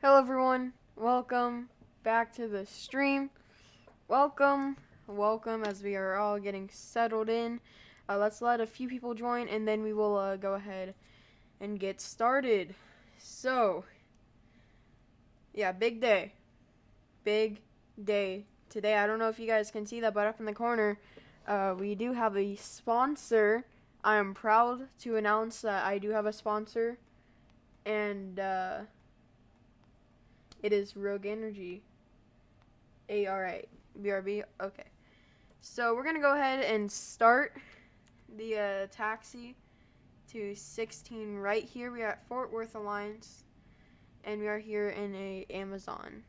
Hello everyone, welcome back to the stream. Welcome as we are all getting settled in. Let's let a few people join and then we will go ahead and get started. So, yeah, big day. Big day today. I don't know if you guys can see that, but up in the corner, we do have a sponsor. I am proud to announce that I do have a sponsor, and it is Rogue Energy. ARA. BRB. Okay. So we're going to go ahead and start the taxi to 16 right here. We are at Fort Worth Alliance, and we are here in a Amazon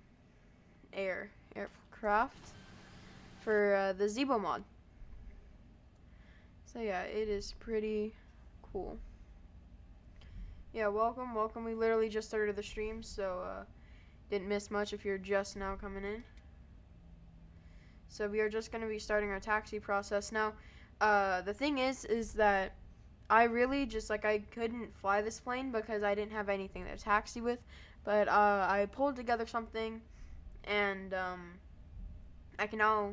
aircraft for the Zibo mod. So yeah, it is pretty cool. Yeah, welcome. We literally just started the stream, so didn't miss much if you're just now coming in. So we are just going to be starting our taxi process now. The thing is that I really I couldn't fly this plane because I didn't have anything to taxi with. But I pulled together something, and I can now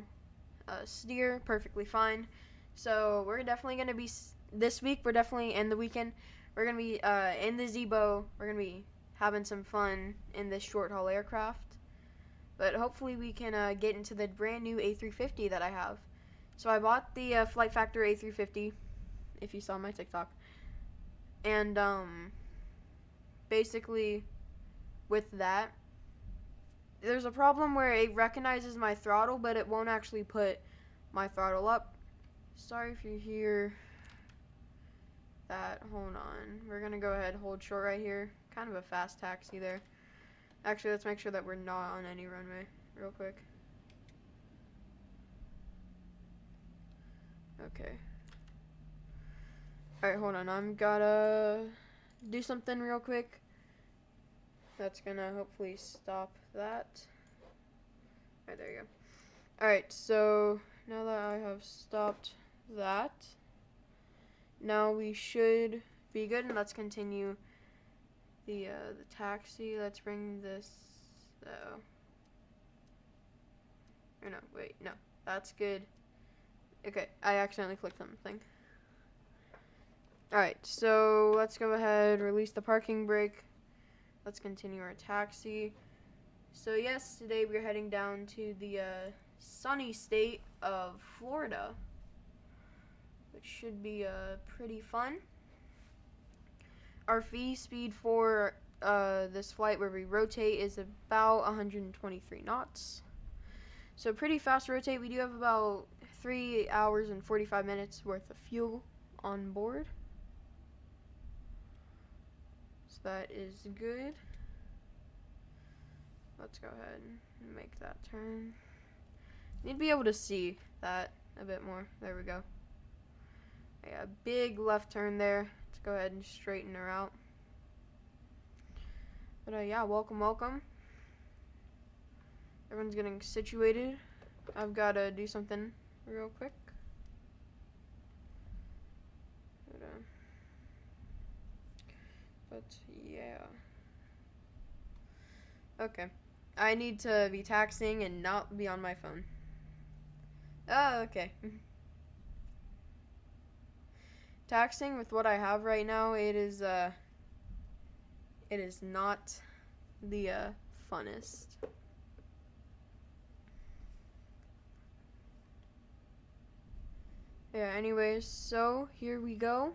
steer perfectly fine. So we're definitely going to be, this week, we're definitely, in the weekend, we're going to be in the Zibo. We're going to be having some fun in this short haul aircraft. But hopefully we can get into the brand new A350 that I have. So I bought the Flight Factor A350, if you saw my TikTok. And basically with that, there's a problem where it recognizes my throttle, but it won't actually put my throttle up. Sorry if you hear that. Hold on. We're going to go ahead and hold short right here. Kind of a fast taxi there. Actually, let's make sure that we're not on any runway real quick. Okay. Alright, hold on. I'm gotta do something real quick. That's gonna hopefully stop that. Alright, there you go. Alright, so now that I have stopped that, now we should be good, and let's continue the taxi. Let's bring this, or no, wait, no, that's good. Okay, I accidentally clicked something. Alright, so let's go ahead, release the parking brake. Let's continue our taxi. So yes, today we're heading down to the sunny state of Florida, which should be pretty fun. Our V speed for this flight where we rotate is about 123 knots. So pretty fast rotate. We do have about 3 hours and 45 minutes worth of fuel on board. So that is good. Let's go ahead and make that turn. Need to be able to see that a bit more. There we go. Yeah, big left turn there. Let's go ahead and straighten her out. But yeah, welcome. Everyone's getting situated. I've got to do something real quick. But yeah. Okay. I need to be taxiing and not be on my phone. Oh, okay. Taxiing with what I have right now, it is not the funnest. Yeah, anyways, so here we go.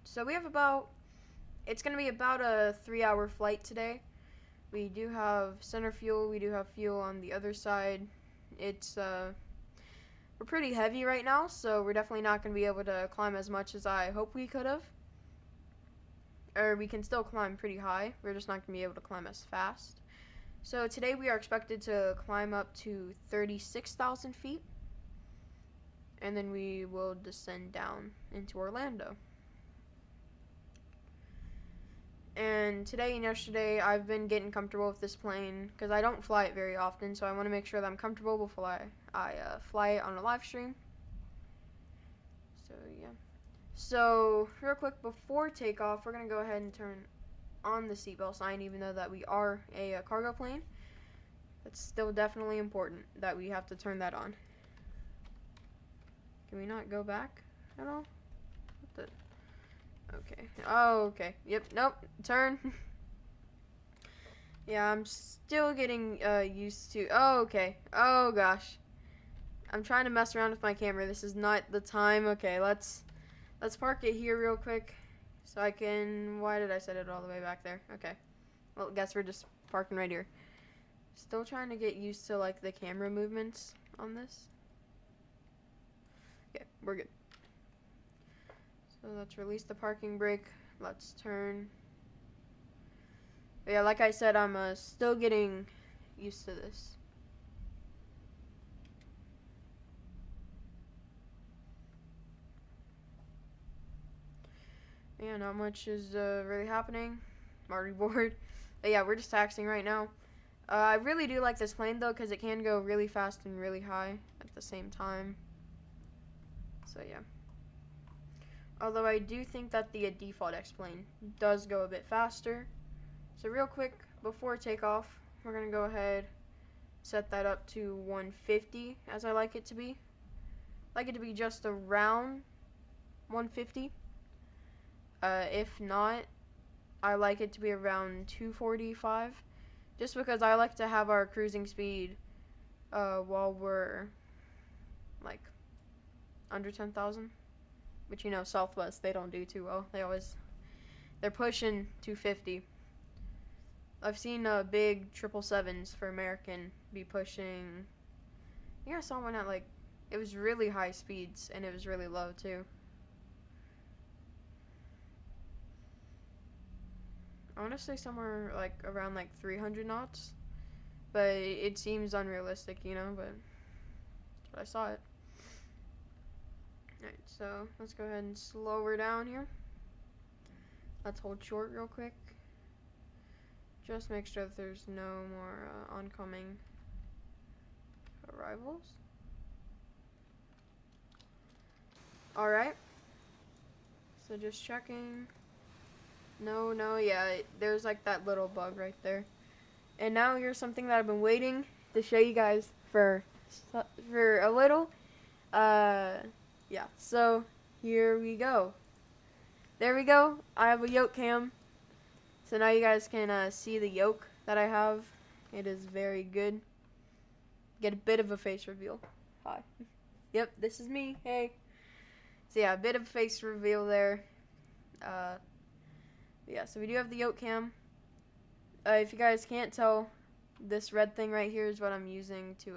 So we have it's going to be about a 3-hour flight today. We do have center fuel. We do have fuel on the other side. It's, we're pretty heavy right now, so we're definitely not going to be able to climb as much as I hope we could have. Or we can still climb pretty high. We're just not going to be able to climb as fast. So today we are expected to climb up to 36,000 feet. And then we will descend down into Orlando. And today and yesterday, I've been getting comfortable with this plane because I don't fly it very often, so I want to make sure that I'm comfortable before I fly it on a live stream. So, yeah. So, real quick, before takeoff, we're going to go ahead and turn on the seatbelt sign, even though that we are a cargo plane. It's still definitely important that we have to turn that on. Can we not go back at all? What the? Okay. Oh, okay. Yep. Nope. Turn. Yeah, I'm still getting used to. Oh, okay. Oh gosh. I'm trying to mess around with my camera. This is not the time. Okay, let's park it here real quick, so I can. Why did I set it all the way back there? Okay. Well, I guess we're just parking right here. Still trying to get used to like the camera movements on this. Okay, we're good. So let's release the parking brake. Let's turn. But yeah, like I said, I'm still getting used to this. Yeah, not much is really happening. I'm already bored. But yeah, we're just taxiing right now. I really do like this plane though, because it can go really fast and really high at the same time. So yeah. Although I do think that the default X-plane does go a bit faster. So real quick, before takeoff, we're going to go ahead, set that up to 150 as I like it to be. I like it to be just around 150. If not, I like it to be around 245. Just because I like to have our cruising speed while we're like under 10,000. But you know, Southwest, they don't do too well. They're pushing 250. I've seen big 777s for American be pushing. I think I saw one at like, it was really high speeds and it was really low too. I want to say somewhere like around like 300 knots, but it seems unrealistic, you know, but I saw it. Alright, so let's go ahead and slow her down here. Let's hold short real quick. Just make sure that there's no more oncoming arrivals. Alright. So just checking. No, yeah, there's like that little bug right there. And now here's something that I've been waiting to show you guys for a little. Yeah, so here we go. There we go. I have a yoke cam. So now you guys can see the yoke that I have. It is very good. Get a bit of a face reveal. Hi. Yep, this is me. Hey. So yeah, a bit of a face reveal there. Yeah, so we do have the yoke cam. If you guys can't tell, this red thing right here is what I'm using to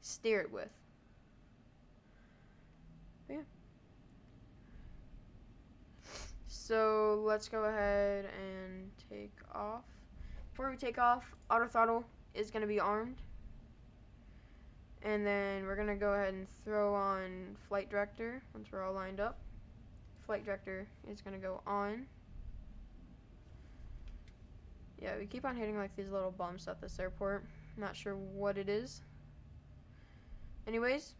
steer it with. But yeah. So let's go ahead and take off. Before we take off, auto throttle is going to be armed. And then we're going to go ahead and throw on flight director once we're all lined up. Flight director is going to go on. Yeah, we keep on hitting like these little bumps at this airport. Not sure what it is. Anyways,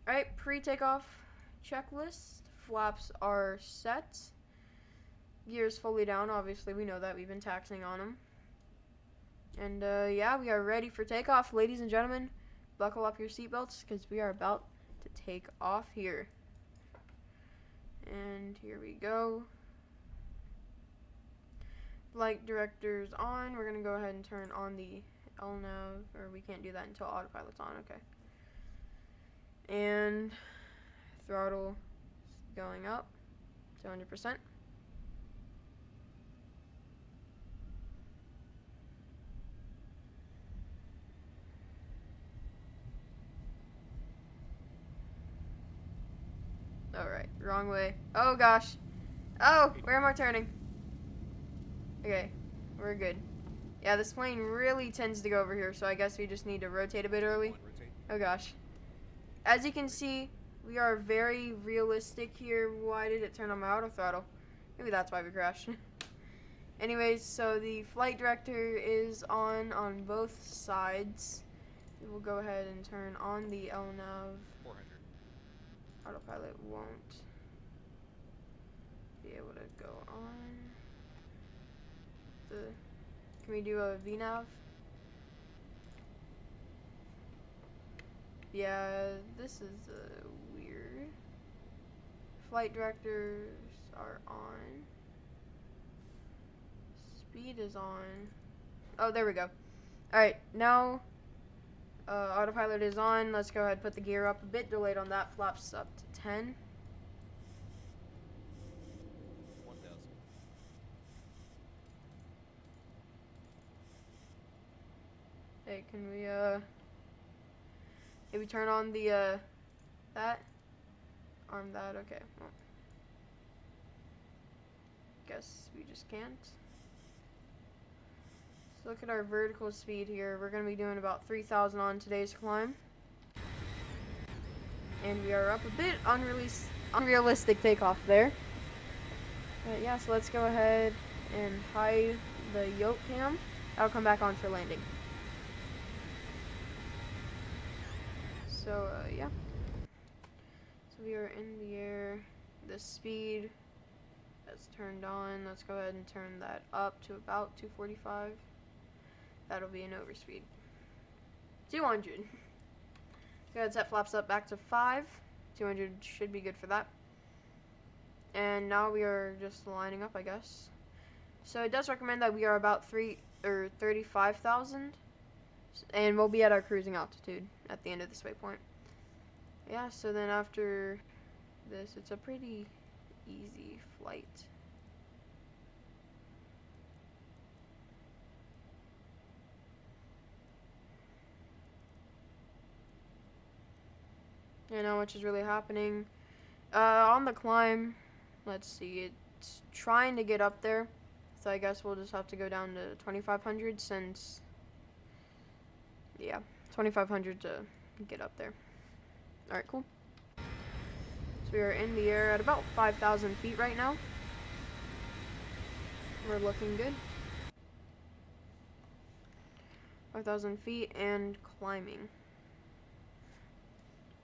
alright, pre-takeoff checklist. Flaps are set. Gears fully down, obviously we know that, we've been taxiing on them. And yeah, we are ready for takeoff, ladies and gentlemen. Buckle up your seatbelts because we are about to take off here. And here we go. Flight director's on. We're going to go ahead and turn on the LNAV, or we can't do that until autopilot's on, okay. And throttle is going up to 100%. Alright, wrong way. Oh gosh. Oh, where am I turning? Okay, we're good. Yeah, this plane really tends to go over here, so I guess we just need to rotate a bit early. Oh gosh. As you can see, we are very realistic here. Why did it turn on my auto throttle? Maybe that's why we crashed. Anyways, so the flight director is on both sides. We will go ahead and turn on the LNAV. 400. Autopilot won't be able to go on. Can we do a VNav? Yeah, this is weird. Flight directors are on. Speed is on. Oh, there we go. Alright, now autopilot is on. Let's go ahead and put the gear up. A bit delayed on that. Flaps up to 10. 1,000. Hey, can we maybe turn on the that? Arm that, okay. Well, guess we just can't. So look at our vertical speed here. We're gonna be doing about 3,000 on today's climb. And we are up a bit unrealistic takeoff there. But yeah, so let's go ahead and hide the yoke cam. I'll come back on for landing. So yeah. So we are in the air. The speed that's turned on. Let's go ahead and turn that up to about 245. That'll be an overspeed. 200. Go ahead, set flaps up back to 5. 200 should be good for that. And now we are just lining up, I guess. So it does recommend that we are about 35,000, and we'll be at our cruising altitude at the end of this waypoint. Yeah, so then after this, it's a pretty easy flight. You know, which is really happening. On the climb, let's see, it's trying to get up there. So I guess we'll just have to go down to 2,500 since, yeah, 2,500 to get up there. Alright, cool. So we are in the air at about 5,000 feet right now. We're looking good. 5,000 feet and climbing.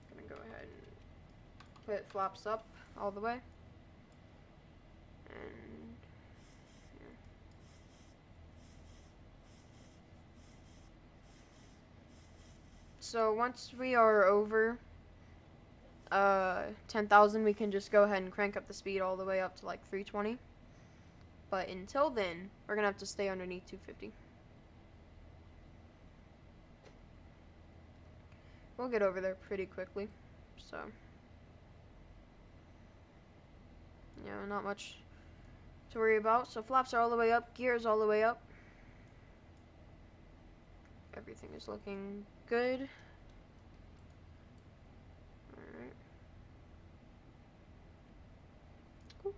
Gonna go ahead and put flaps up all the way. And yeah. So once we are over 10,000, we can just go ahead and crank up the speed all the way up to like 320. But until then, we're gonna have to stay underneath 250. We'll get over there pretty quickly, so yeah, not much to worry about. So flaps are all the way up, gears all the way up. Everything is looking good. Alright. Cool.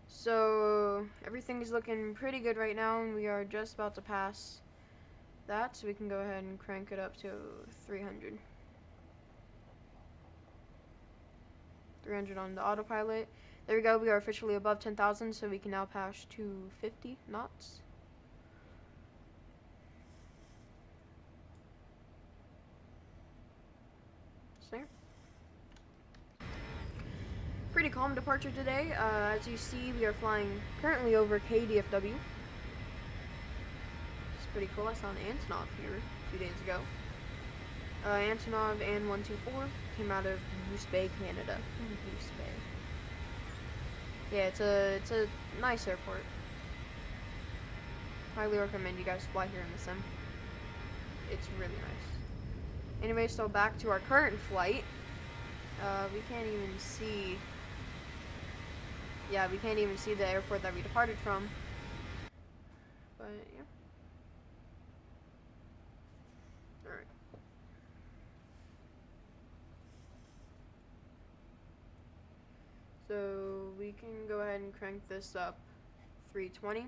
So everything is looking pretty good right now, and we are just about to pass that, so we can go ahead and crank it up to 300. 300 on the autopilot. There we go, we are officially above 10,000, so we can now pass 250 knots. So, pretty calm departure today. As you see, we are flying currently over KDFW. Pretty cool. I saw an Antonov here 2 days ago. Antonov and 124 came out of Goose Bay, Canada. Goose Bay. Yeah, it's a nice airport. Highly recommend you guys fly here in the sim. It's really nice. Anyway, so back to our current flight. We can't even see. Yeah, we can't even see the airport that we departed from. But yeah. So we can go ahead and crank this up 320.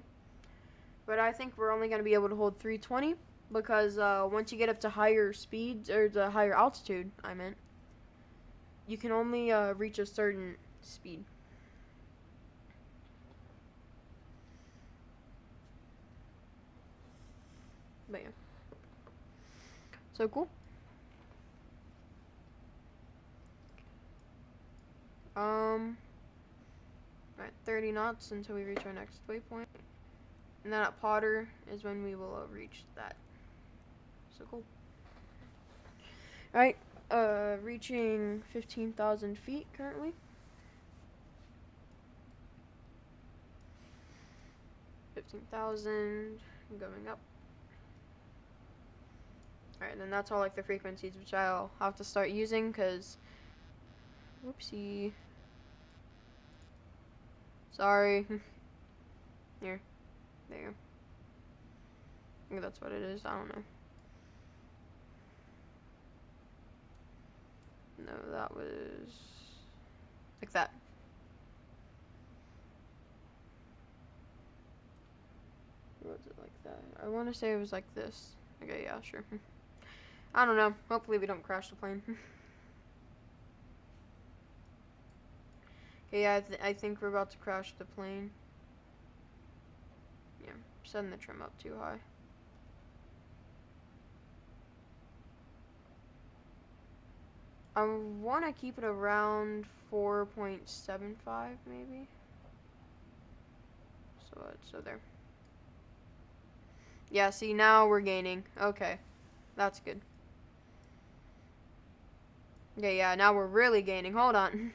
But I think we're only going to be able to hold 320 because once you get up to higher speeds, or the higher altitude, I meant, you can only reach a certain speed. But yeah. So cool. Alright, 30 knots until we reach our next waypoint. And then at Potter is when we will reach that. So cool. Alright, reaching 15,000 feet currently. 15,000, going up. Alright, then that's all like the frequencies, which I'll have to start using, because, whoopsie. Sorry. Here. There. I think that's what it is, I don't know. No, that was like that. Was it like that? I want to say it was like this. Okay, yeah, sure. I don't know. Hopefully we don't crash the plane. Okay, yeah, I think we're about to crash the plane. Yeah, setting the trim up too high. I want to keep it around 4.75 maybe. So there. Yeah, see, now we're gaining. Okay, that's good. Okay, yeah, now we're really gaining. Hold on.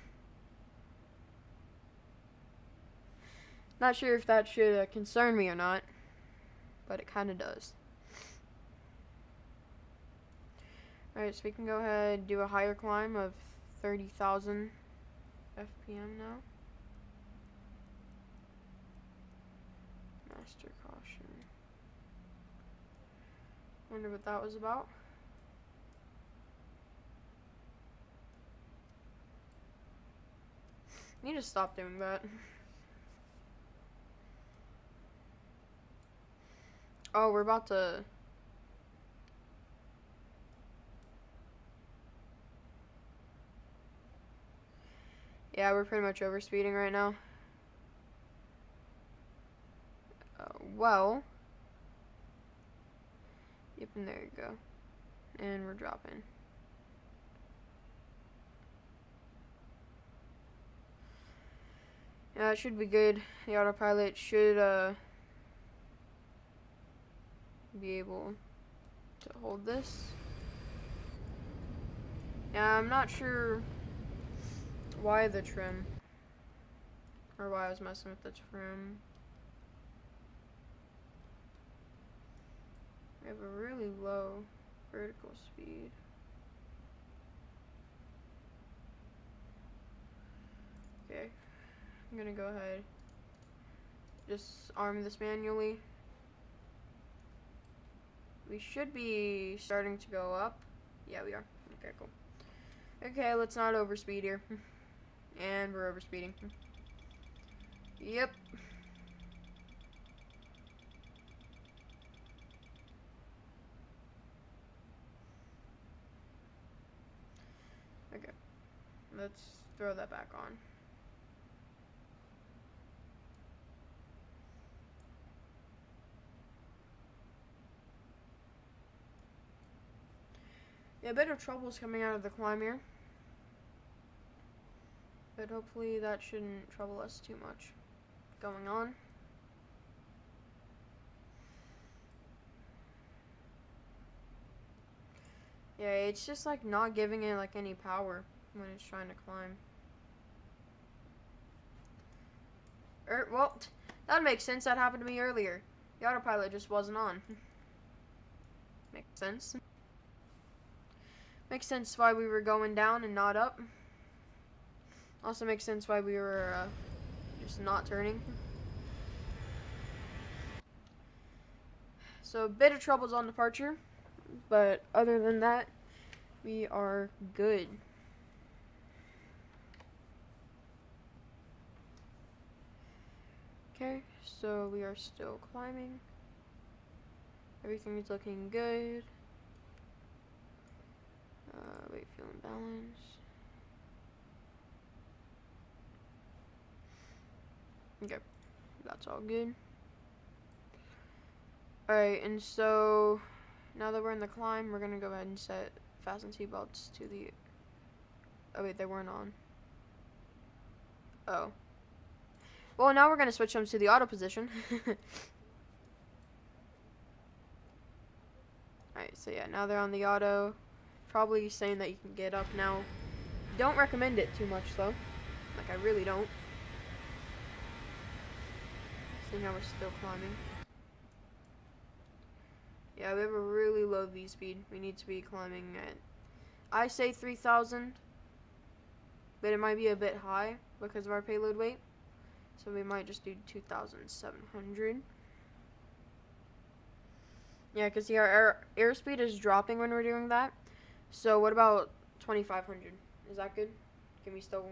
Not sure if that should concern me or not, but it kind of does. Alright, so we can go ahead and do a higher climb of 30,000 FPM now. Master caution. Wonder what that was about. I need to stop doing that. Oh, we're about to... Yeah, we're pretty much overspeeding right now. Well... Yep, and there you go. And we're dropping. Yeah, it should be good. The autopilot should be able to hold this. Yeah, I'm not sure why the trim, or why I was messing with the trim. We have a really low vertical speed. Okay, I'm gonna go ahead, just arm this manually. We should be starting to go up. Yeah, we are. Okay, cool. Okay, let's not overspeed here. And we're overspeeding. Yep. Okay. Let's throw that back on. Yeah, a bit of trouble's coming out of the climb here. But hopefully that shouldn't trouble us too much going on. Yeah, it's just like not giving it like any power when it's trying to climb. Well, that makes sense. That happened to me earlier. The autopilot just wasn't on. Makes sense. Makes sense why we were going down and not up. Also makes sense why we were just not turning. So a bit of troubles on departure, but other than that, we are good. Okay, so we are still climbing. Everything is looking good. Weight, fuel, and balance. Okay, that's all good. Alright, and so now that we're in the climb, we're gonna go ahead and set fasten seatbelts to the... Oh wait, they weren't on. Oh. Well, now we're going to switch them to the auto position. Alright, so yeah, now they're on the auto. Probably saying that you can get up now. Don't recommend it too much, though. Like, I really don't. See how we're still climbing. Yeah, we have a really low V speed. We need to be climbing at, I say 3,000, but it might be a bit high because of our payload weight. So we might just do 2,700. Yeah, because our airspeed is dropping when we're doing that. So what about 2,500? Is that good? Can we still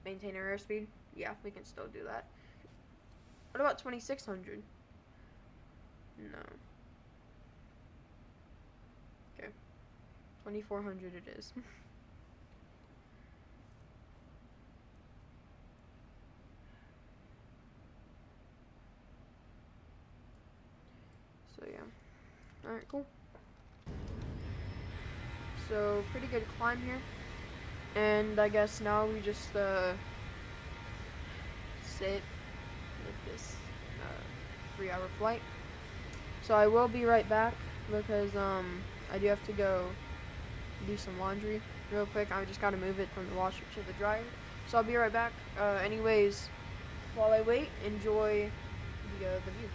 maintain our airspeed? Yeah, we can still do that. What about 2,600? No. Okay. 2,400 it is. So yeah. Alright, cool. So pretty good climb here. And I guess now we just sit with this 3-hour flight. So I will be right back because I do have to go do some laundry real quick. I just gotta move it from the washer to the dryer. So I'll be right back. Anyways, while I wait, enjoy the view.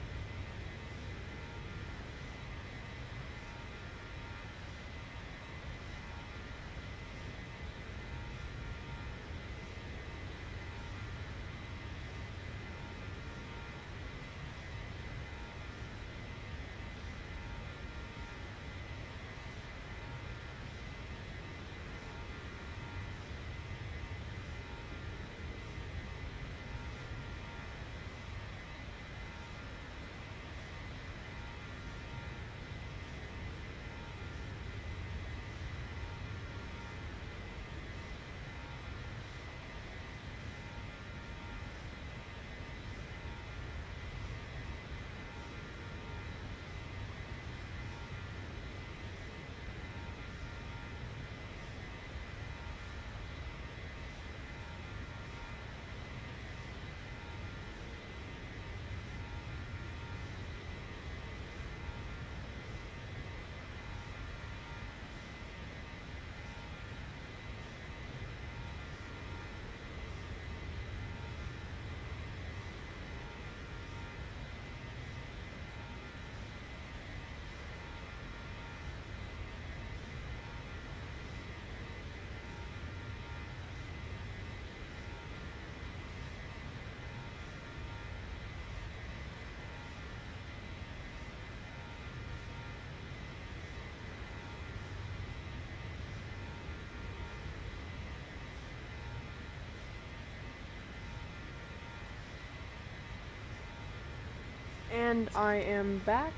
And I am back.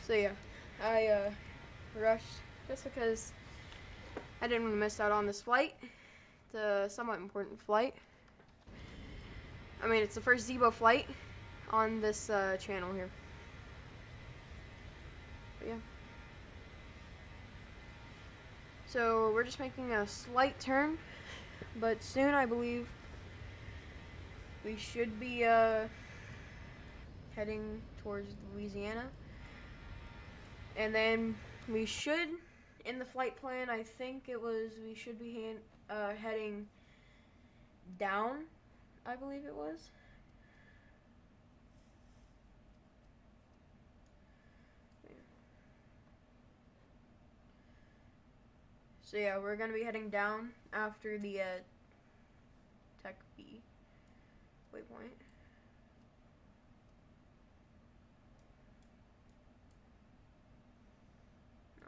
So yeah, I rushed just because I didn't want to miss out on this flight. It's a somewhat important flight. I mean, it's the first Zibo flight on this channel here. But yeah. So we're just making a slight turn, but soon I believe we should be heading towards Louisiana. And then we should, in the flight plan, I think it was, we should be heading down, I believe it was. So yeah, we're going to be heading down after the Tech B waypoint. No.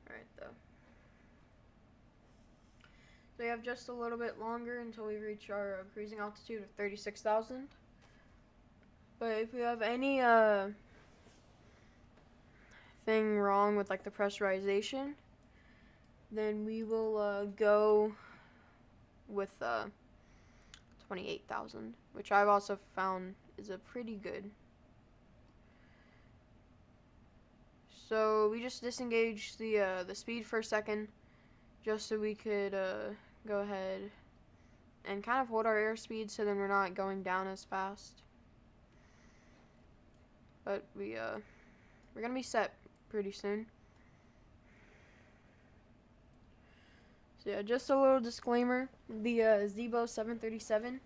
Alright though. So we have just a little bit longer until we reach our cruising altitude of 36,000. But if we have any thing wrong with like the pressurization, then we will go with 28,000, which I've also found is a pretty good. So we just disengaged the speed for a second, just so we could go ahead and kind of hold our airspeed so then we're not going down as fast. But we're gonna be set pretty soon. So yeah, just a little disclaimer, the Zibo 737,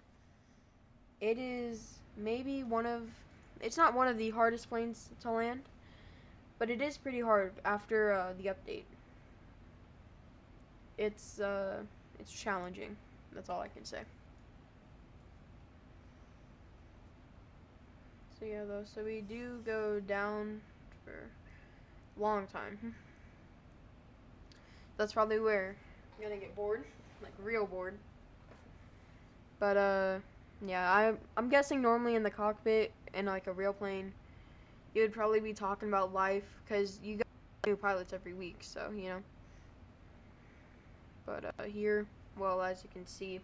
it is maybe it's not one of the hardest planes to land, but it is pretty hard after the update. It's challenging, that's all I can say. So yeah, though, so we do go down for a long time. That's probably where I'm gonna get bored, like real bored. But yeah, I'm guessing normally in the cockpit in like a real plane, you would probably be talking about life, because you got new pilots every week, so you know. But here, well, as you can see,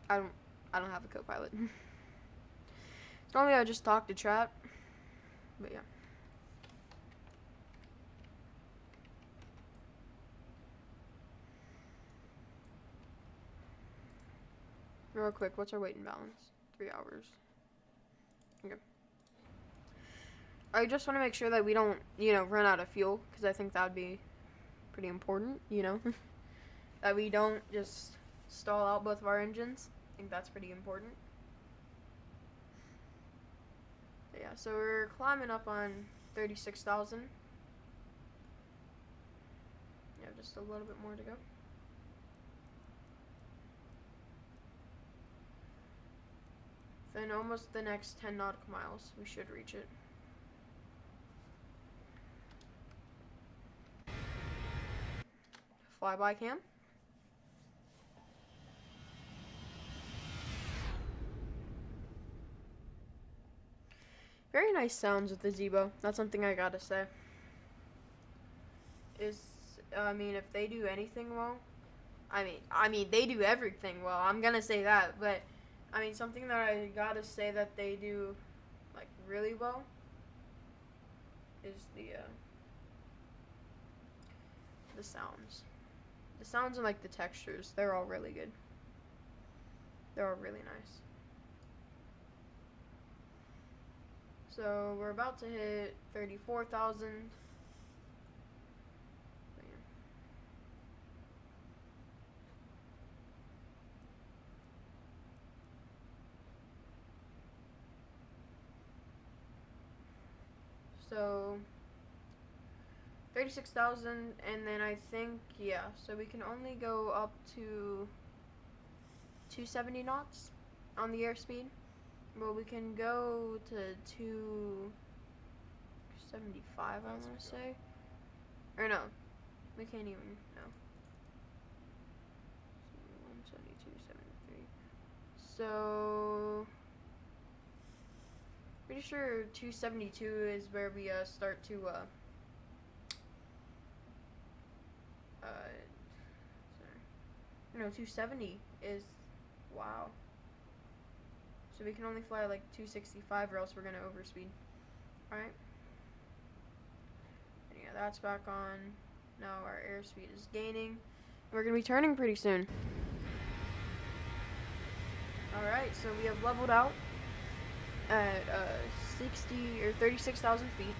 I don't have a co-pilot. So normally I just talk to Trap, but yeah. Real quick, what's our weight and balance? 3 hours. Okay. I just want to make sure that we don't, run out of fuel, because I think that would be pretty important, that we don't just stall out both of our engines. I think that's pretty important. But yeah, so we're climbing up on 36,000. Yeah, just a little bit more to go. Then almost the next 10 nautical miles, we should reach it. Flyby cam. Very nice sounds with the Zibo. That's something I gotta say. If they do anything well, I mean they do everything well. I'm gonna say that, but something that I gotta say that they do like really well is the sounds. The sounds and like the textures, they're all really good. They're all really nice. So we're about to hit 34,000. So 36,000, and then I think, yeah, so we can only go up to 270 knots on the airspeed. Well, we can go to 275, I want to say. Or no, we can't even, no. 172.73. So pretty sure 272 is where we start to no, 270 is, wow. So we can only fly like 265 or else we're gonna overspeed. Alright. And yeah, that's back on. Now our airspeed is gaining. We're gonna be turning pretty soon. Alright, so we have leveled out at 36,000 feet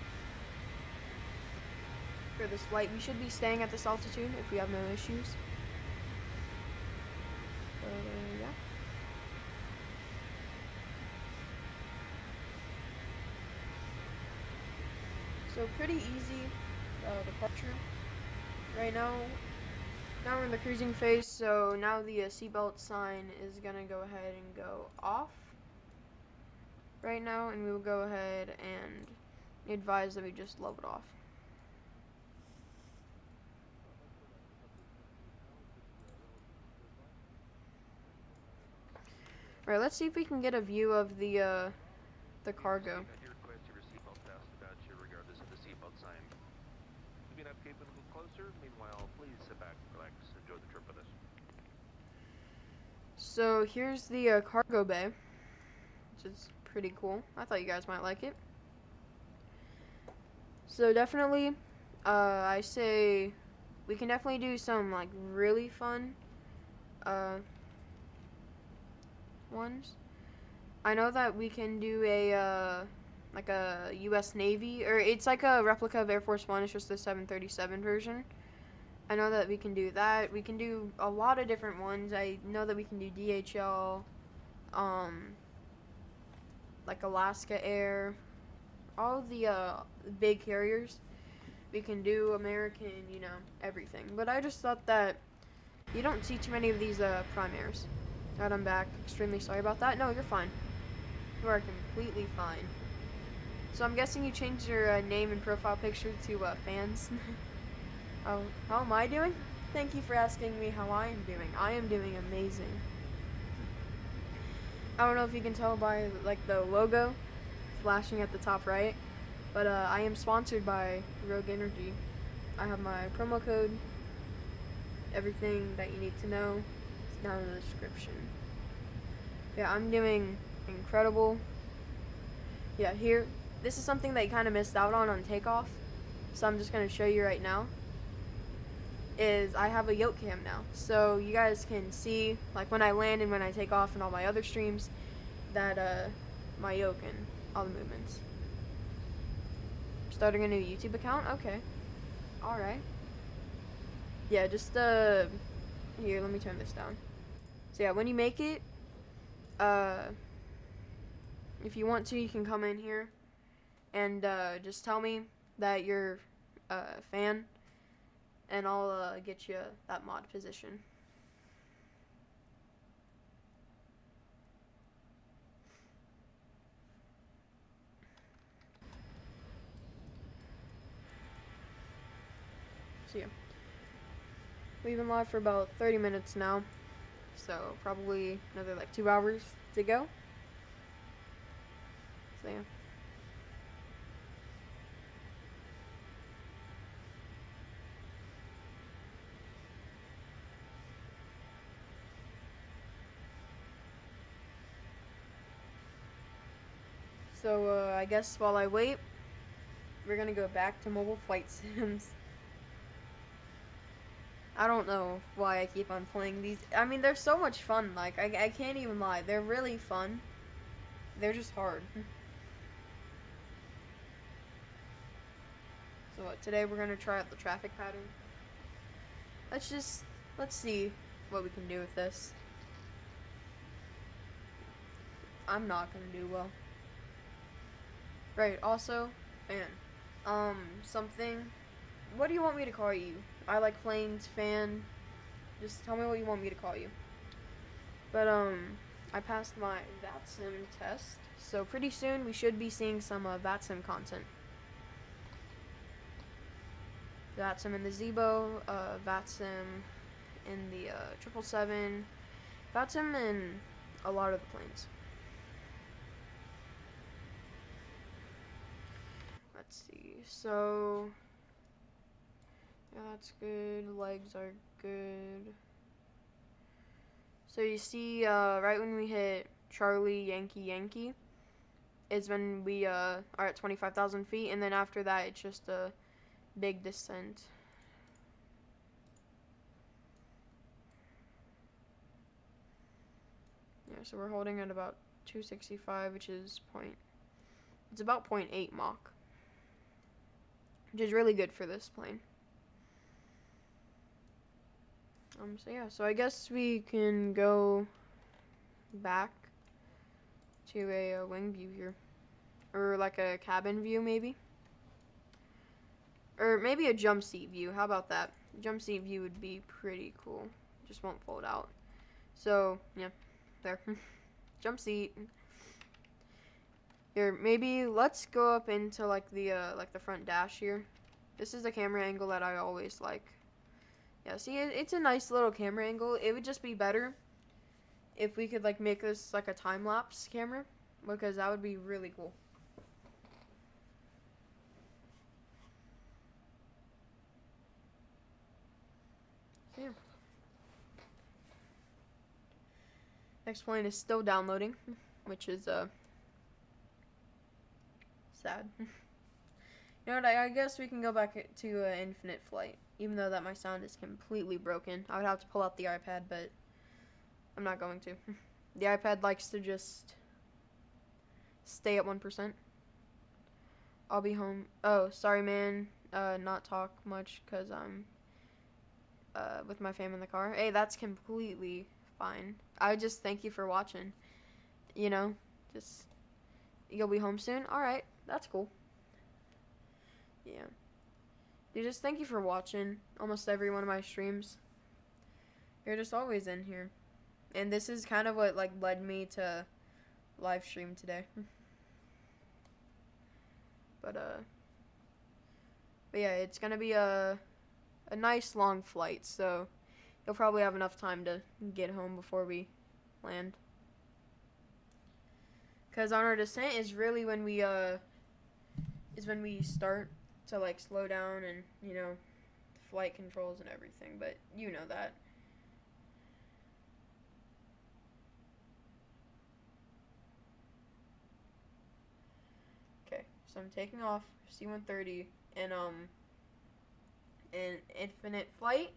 for this flight. We should be staying at this altitude if we have no issues. Yeah. So pretty easy departure. Right now we're in the cruising phase, so now the seatbelt sign is gonna go ahead and go off right now, and we will go ahead and advise that we just leveled off. Alright, let's see if we can get a view of the cargo. So here's the cargo bay, which is pretty cool. I thought you guys might like it. So definitely, I say we can definitely do some like really fun ones. I know that we can do a like a U.S. Navy, or it's like a replica of Air Force One. It's just the 737 version. I know that we can do that. We can do a lot of different ones. I know that we can do DHL, like Alaska Air, all of the big carriers. We can do American, you know, everything. But I just thought that you don't see too many of these prime airs. Alright, I'm back. Extremely sorry about that. No, you're fine. You are completely fine. So I'm guessing you changed your name and profile picture to fans. Oh, how am I doing? Thank you for asking me how I am doing. I am doing amazing. I don't know if you can tell by like the logo flashing at the top right, but I am sponsored by Rogue Energy. I have my promo code. Everything that you need to know is down in the description. Yeah, I'm doing incredible. Yeah, here, this is something that you kind of missed out on takeoff, so I'm just going to show you right now. Is I have a yoke cam now, so you guys can see like when I land and when I take off and all my other streams that my yoke and all the movements. Starting a new YouTube account? Okay. Alright. Yeah, just here, let me turn this down. So yeah, when you make it, if you want to, you can come in here and just tell me that you're a fan, and I'll get you that mod position. So yeah, we've been live for about 30 minutes now, so probably another like 2 hours to go. So yeah. So I guess while I wait, we're gonna go back to mobile flight sims. I don't know why I keep on playing these. I mean, they're so much fun. Like, I can't even lie. They're really fun. They're just hard. So today we're gonna try out the traffic pattern. Let's see what we can do with this. I'm not gonna do well. Right, also, fan. Something. What do you want me to call you? I like planes, fan. Just tell me what you want me to call you. But, I passed my VATSIM test, so pretty soon we should be seeing some VATSIM content. VATSIM in the Zibo, VATSIM in the 777, VATSIM in a lot of the planes. Let's see, so, yeah, that's good, legs are good. So you see, right when we hit Charlie, Yankee, Yankee, is when we are at 25,000 feet, and then after that, it's just a big descent. Yeah, so we're holding at about 265, which is it's about 0.8 Mach, which is really good for this plane. So yeah, so I guess we can go back to a wing view here, or like a cabin view maybe, or maybe a jump seat view. How about that? Jump seat view would be pretty cool. Just won't fold out. So yeah, there. Jump seat. Here, maybe let's go up into like the front dash here. This is the camera angle that I always like. Yeah, see, it's a nice little camera angle. It would just be better if we could like make this like a time-lapse camera, because that would be really cool. So, yeah. Next plane is still downloading, which is sad. You know what, I guess we can go back to infinite flight, even though that my sound is completely broken. I would have to pull out the iPad, but I'm not going to. The iPad likes to just stay at 1%. I'll be home. Oh, sorry, man. Not talk much because I'm with my fam in the car. Hey, that's completely fine. I just thank you for watching. You know, just you'll be home soon. All right, that's cool. Yeah. Just thank you for watching almost every one of my streams. You're just always in here. And this is kind of what like led me to live stream today. But yeah, it's gonna be a nice long flight, so you'll probably have enough time to get home before we land. Cause on our descent is really when we start to like slow down and flight controls and everything, but you know that. Okay, so I'm taking off C-130 and in infinite flight.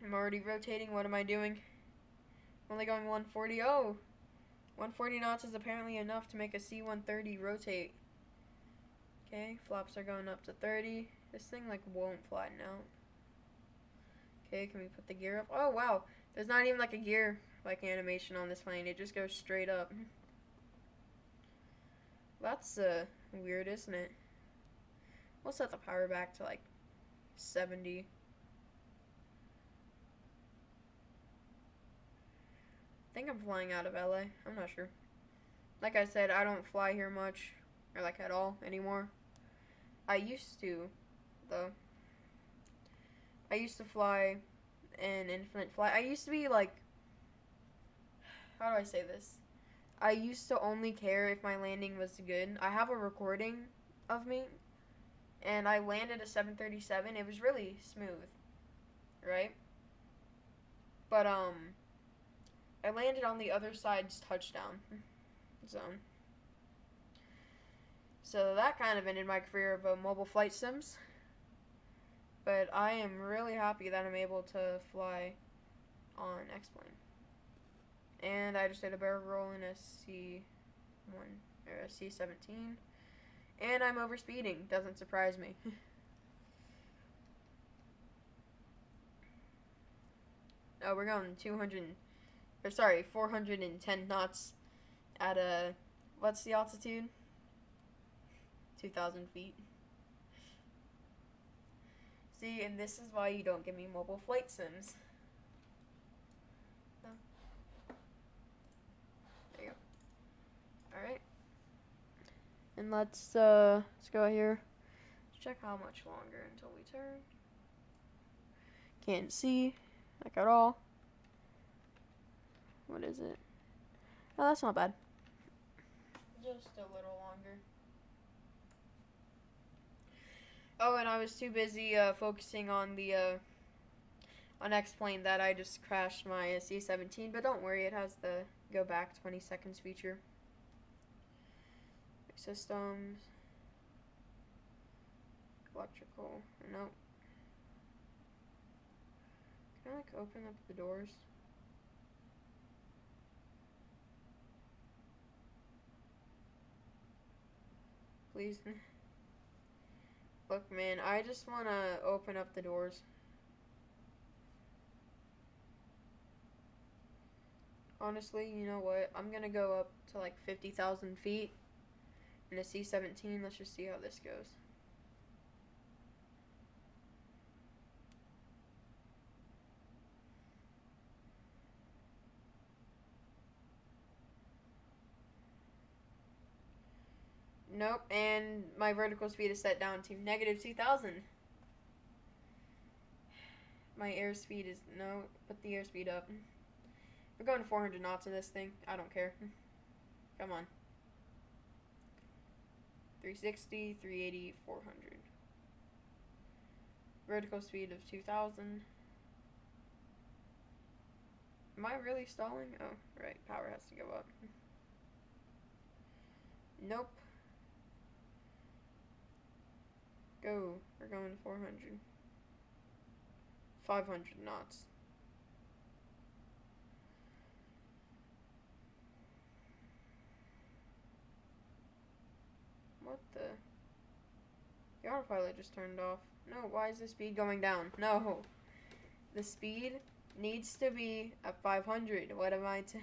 I'm already rotating. What am I doing? I'm only going 140. Oh, 140 knots is apparently enough to make a C-130 rotate. Okay, flaps are going up to 30. This thing like won't flatten out. Okay, can we put the gear up? Oh wow, there's not even like a gear like animation on this plane. It just goes straight up. That's weird, isn't it? We'll set the power back to like 70. I think I'm flying out of LA. I'm not sure. Like I said, I don't fly here much, or like at all anymore. I used to, though. I used to fly in infinite flight. I used to be like, how do I say this? I used to only care if my landing was good. I have a recording of me, and I landed a 737. It was really smooth, right? But I landed on the other side's touchdown zone. So that kind of ended my career of mobile flight sims. But I am really happy that I'm able to fly on X-Plane. And I just did a barrel roll in a C1 or a C-17. And I'm overspeeding. Doesn't surprise me. Oh, we're going 410 knots at what's the altitude? 2,000 feet. See, and this is why you don't give me mobile flight sims. No. There you go. Alright. And let's go here. Let's check how much longer until we turn. Can't see, like at all. What is it? Oh, that's not bad. Just a little longer. Oh, and I was too busy focusing on the on X-Plane that I just crashed my C-17. But don't worry, it has the go back 20 seconds feature. Systems, electrical. Nope. Can I like open up the doors? Please. Look, man, I just want to open up the doors. Honestly, you know what? I'm going to go up to like 50,000 feet in a C-17. Let's just see how this goes. Nope, and my vertical speed is set down to negative 2,000. My airspeed is, no, put the airspeed up. We're going 400 knots in this thing. I don't care. Come on. 360, 380, 400. Vertical speed of 2,000. Am I really stalling? Oh, right. Power has to go up. Nope. Go. We're going 400. 500 knots. What the? The autopilot just turned off. No, why is the speed going down? No. The speed needs to be at 500. What am I to...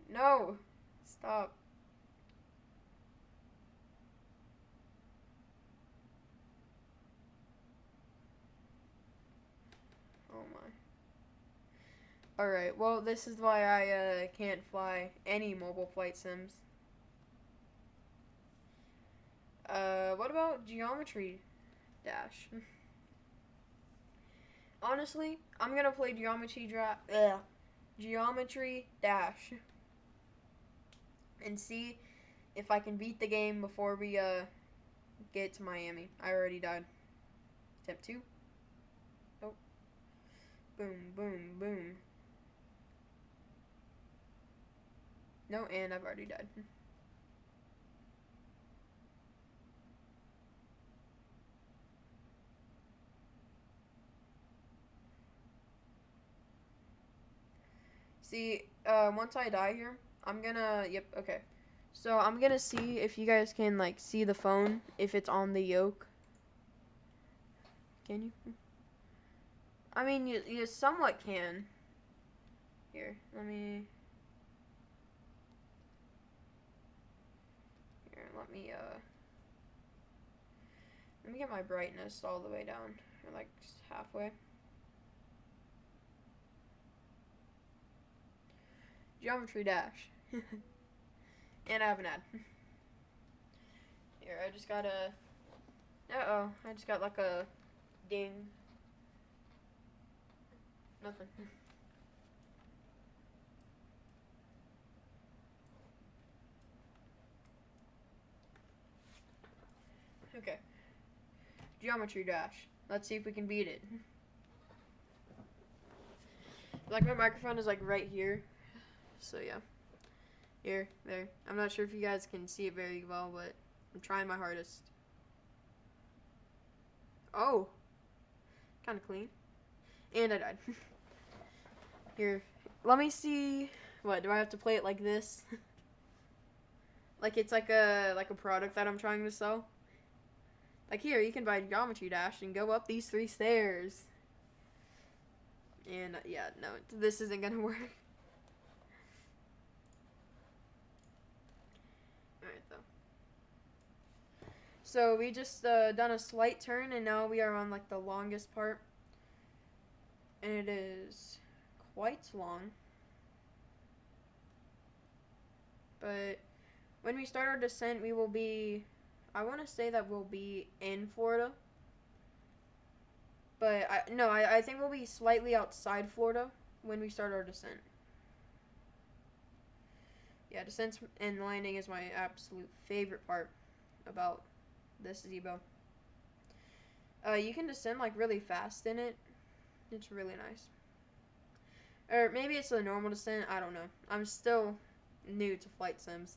No! Stop. Oh my. Alright, well, this is why I can't fly any mobile flight sims. What about Geometry Dash? Honestly, I'm gonna play Geometry Dash and see if I can beat the game before we get to Miami. I already died. Attempt 2. Oh. Boom, boom, boom. No, and I've already died. See, once I die here, I'm gonna, yep, okay. So I'm gonna see if you guys can, like, see the phone, if it's on the yoke. Can you? I mean, you somewhat can. Here, let me get my brightness all the way down, or like halfway. Geometry Dash. And I have an ad. Here, I just got a... Uh-oh, I just got like a ding. Nothing. Okay. Geometry Dash. Let's see if we can beat it. Like, my microphone is like right here. So yeah. Here, there. I'm not sure if you guys can see it very well, but I'm trying my hardest. Oh! Kind of clean. And I died. Here. Let me see. What, do I have to play it like this? Like it's like a product that I'm trying to sell? Like, here, you can buy Geometry Dash and go up these 3 stairs. And, yeah, no, this isn't gonna work. Alright, though. So, we just done a slight turn, and now we are on, like, the longest part. And it is quite long. But when we start our descent, we will be... I want to say that we'll be in Florida. But, I think we'll be slightly outside Florida when we start our descent. Yeah, descent and landing is my absolute favorite part about this Zibo. You can descend, like, really fast in it. It's really nice. Or maybe it's a normal descent. I don't know. I'm still new to flight sims.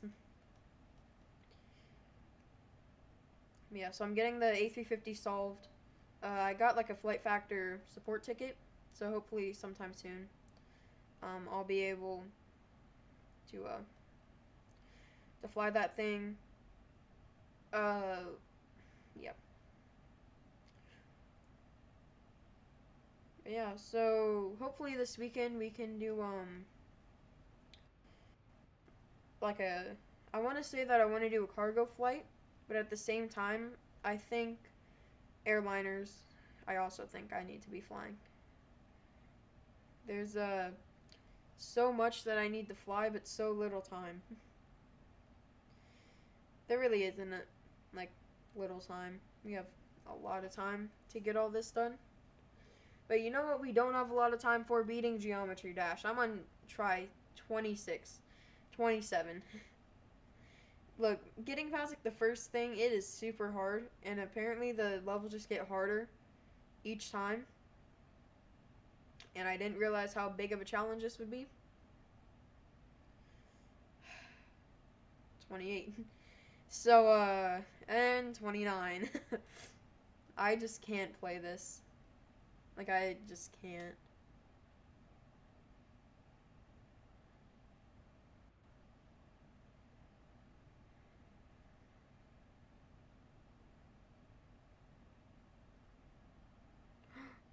Yeah, so I'm getting the A350 solved. I got like a Flight Factor support ticket, so hopefully sometime soon I'll be able to fly that thing. Yep. Yeah, so hopefully this weekend we can do like I want to say that I want to do a cargo flight, but at the same time I think airliners, I also think I need to be flying. There's so much that I need to fly, but so little time. There really isn't like little time. We have a lot of time to get all this done. But you know what we don't have a lot of time for? Beating Geometry Dash. I'm on try 26, 27. Look, getting past like the first thing, it is super hard, and apparently the levels just get harder each time. And I didn't realize how big of a challenge this would be. 28. So, and 29. I just can't play this. Like, I just can't.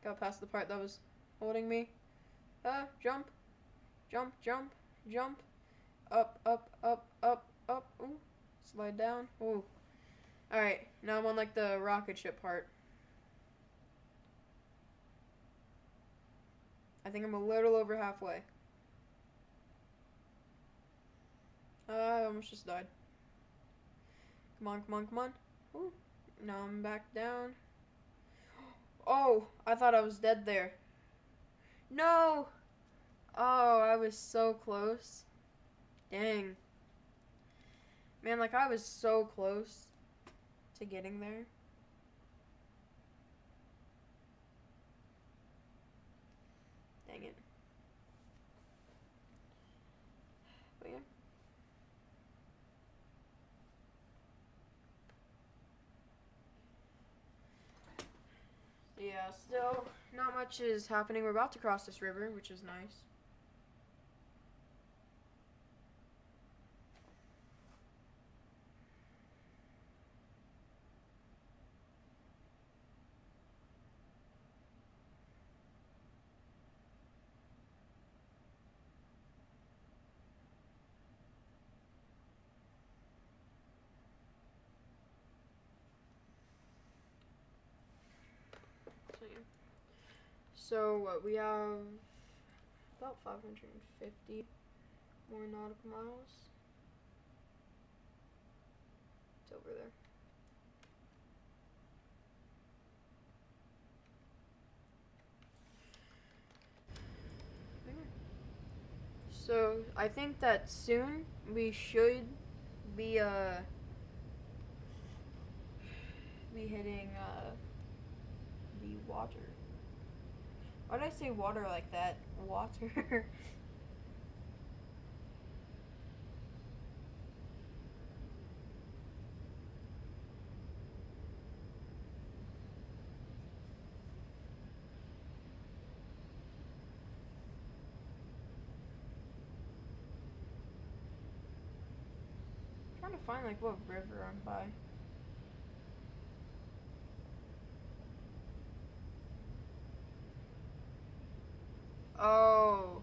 Got past the part that was holding me. Jump. Jump, jump, jump. Up, up, up, up, up. Ooh. Slide down. Ooh. Alright, now I'm on like the rocket ship part. I think I'm a little over halfway. I almost just died. Come on, come on, come on. Ooh. Now I'm back down. Oh, I thought I was dead there. No! Oh, I was so close. Dang. Man, like I was so close to getting there. Dang it. But yeah. Yeah, still not much is happening. We're about to cross this river, which is nice. So yeah. So what, we have about 550 more nautical miles. It's over there. So I think that soon we should be hitting the water. Why did I say water like that? Water. I'm trying to find like what river I'm by. Oh.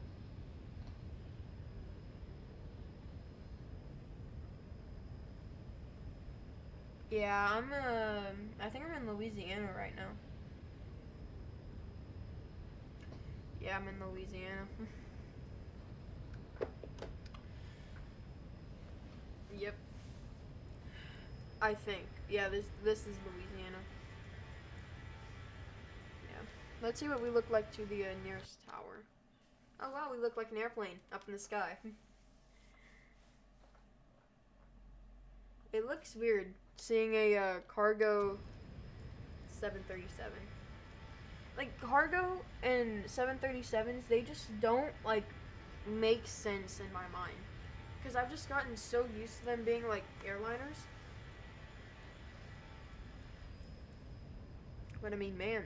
Yeah, I think I'm in Louisiana right now. Yeah, I'm in Louisiana. Yep. I think. Yeah, this is Louisiana. Yeah. Let's see what we look like to the nearest tower. Oh wow, we look like an airplane up in the sky. It looks weird seeing a cargo 737. Like cargo and 737s, they just don't like make sense in my mind. Because I've just gotten so used to them being like airliners. But I mean, man,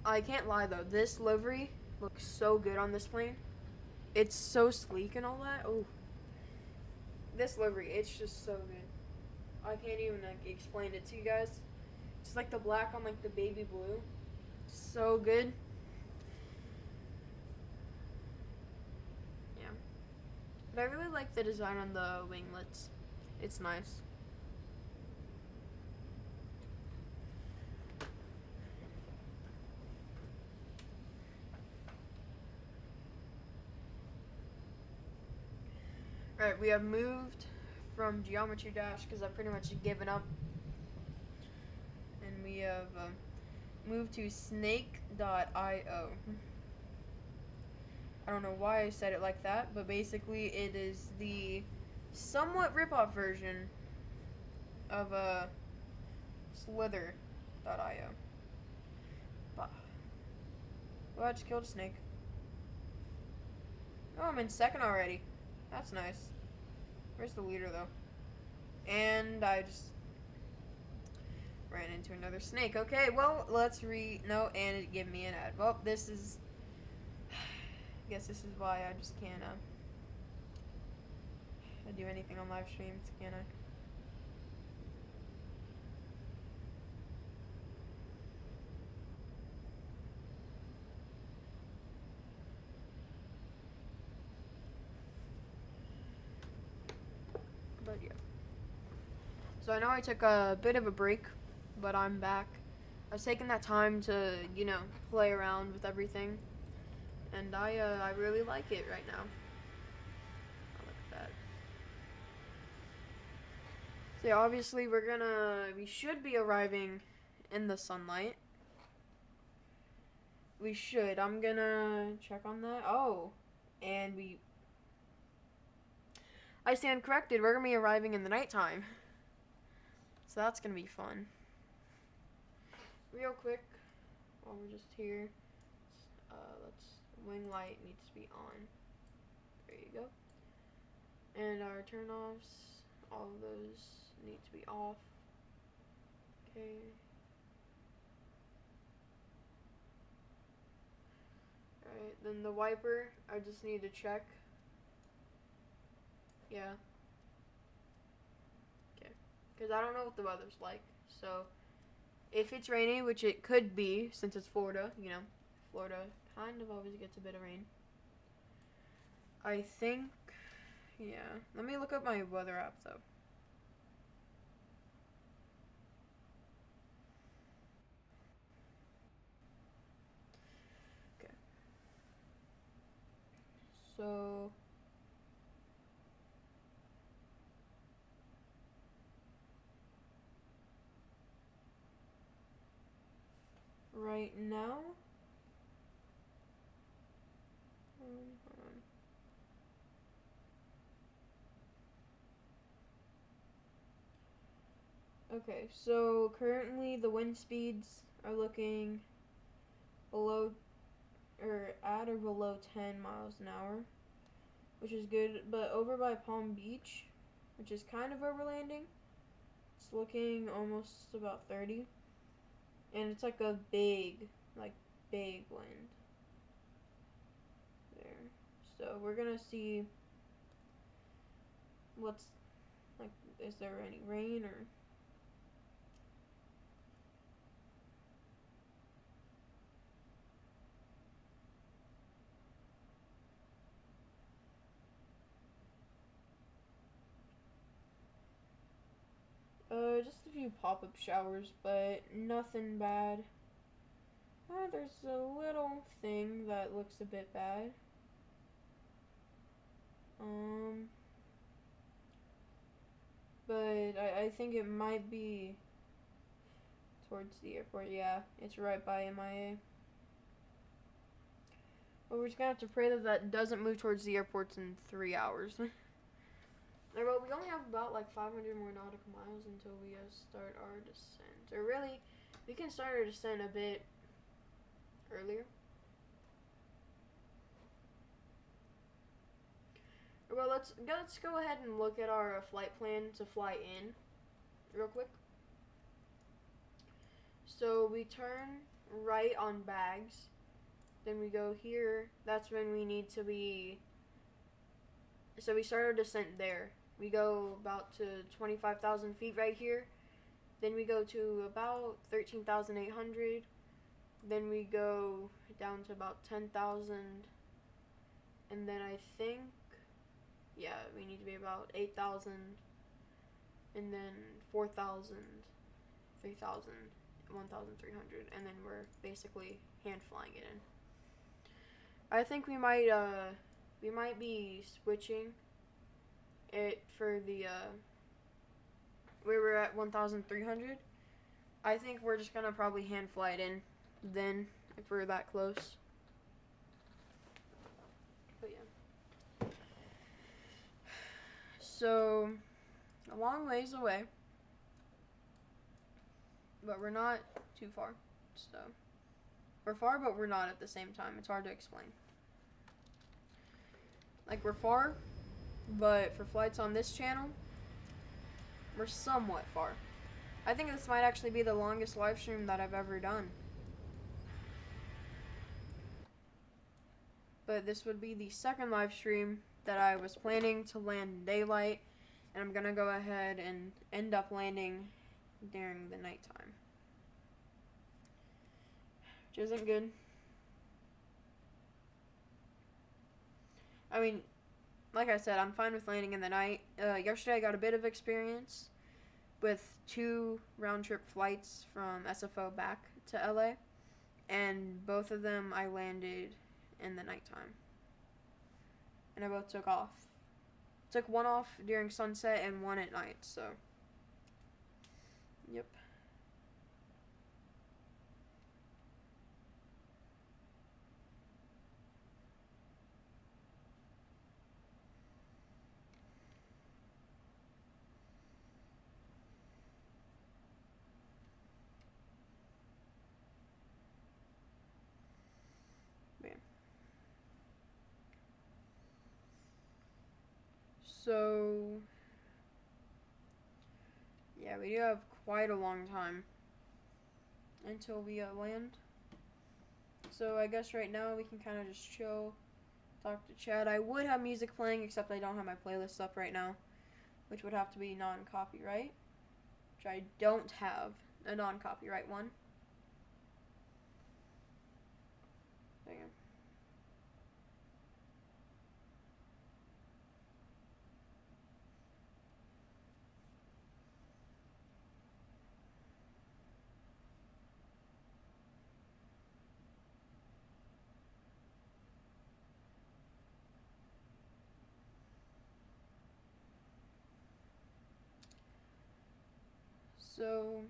I can't lie though. This livery looks so good on this plane. It's so sleek and all that. Oh, this livery, it's just so good. I can't even like explain it to you guys. Just like the black on like the baby blue. So good. Yeah. But I really like the design on the winglets. It's nice. Alright, we have moved from Geometry Dash because I've pretty much given up. And we have moved to snake.io. I don't know why I said it like that, but basically it is the somewhat rip-off version of slither.io. Oh, I just killed a snake. Oh, I'm in second already. That's nice. Where's the leader, though? And I just ran into another snake. Okay, well, let's no, and it gave me an ad. Well, this is... I guess this is why I just can't, do anything on live streams, can I? So I know I took a bit of a break, but I'm back. I was taking that time to, play around with everything, and I really like it right now. Oh, look at that. So yeah, obviously we should be arriving in the sunlight. We should. I'm gonna check on that. Oh, and I stand corrected. We're gonna be arriving in the nighttime. So that's gonna be fun. Real quick, while we're just here, wing light needs to be on. There you go. And our turn offs, all of those need to be off. Okay. Alright, then the wiper, I just need to check. Yeah. Okay. Because I don't know what the weather's like. So, if it's rainy, which it could be, since it's Florida, Florida kind of always gets a bit of rain. I think, yeah. Let me look up my weather app, though. Okay. So, right now, hold on. Okay, so currently the wind speeds are looking below or at or below 10 miles an hour, which is good. But over by Palm Beach, which is kind of overlanding, it's looking almost about 30, and it's like a big wind there. So we're gonna see what's like. Is there any rain or? Just a few pop-up showers, but nothing bad. There's a little thing that looks a bit bad. But I think it might be towards the airport. Yeah, it's right by MIA. But we're just gonna have to pray that that doesn't move towards the airports in 3 hours. Well, we only have about like 500 more nautical miles until we start our descent. Or really, we can start our descent a bit earlier. Well, let's go ahead and look at our flight plan to fly in real quick. So we turn right on bags. Then we go here. That's when we need to be. So we start our descent there. We go about to 25,000 feet right here. Then we go to about 13,800. Then we go down to about 10,000. And then I think, yeah, we need to be about 8,000. And then 4,000, 3,000, 1,300. And then we're basically hand flying it in. I think we might be switching it for the where we're at 1,300. I think we're just gonna probably hand fly it in then if we're that close. But yeah. So a long ways away, but we're not too far. So we're far, but we're not at the same time. It's hard to explain. Like, we're far, but for flights on this channel, we're somewhat far. I think this might actually be the longest live stream that I've ever done. But this would be the second live stream that I was planning to land in daylight, and I'm gonna go ahead and end up landing during the nighttime, which isn't good. I mean, like I said, I'm fine with landing in the night. Yesterday I got a bit of experience, with 2 round-trip flights from SFO back to LA, and both of them I landed in the nighttime. And I both took off. Took one off during sunset and one at night, so. Yep. So, yeah, we do have quite a long time until we land. So I guess right now we can kind of just chill, talk to Chad. I would have music playing, except I don't have my playlist up right now, which would have to be non-copyright, which I don't have a non-copyright one. There you go. So,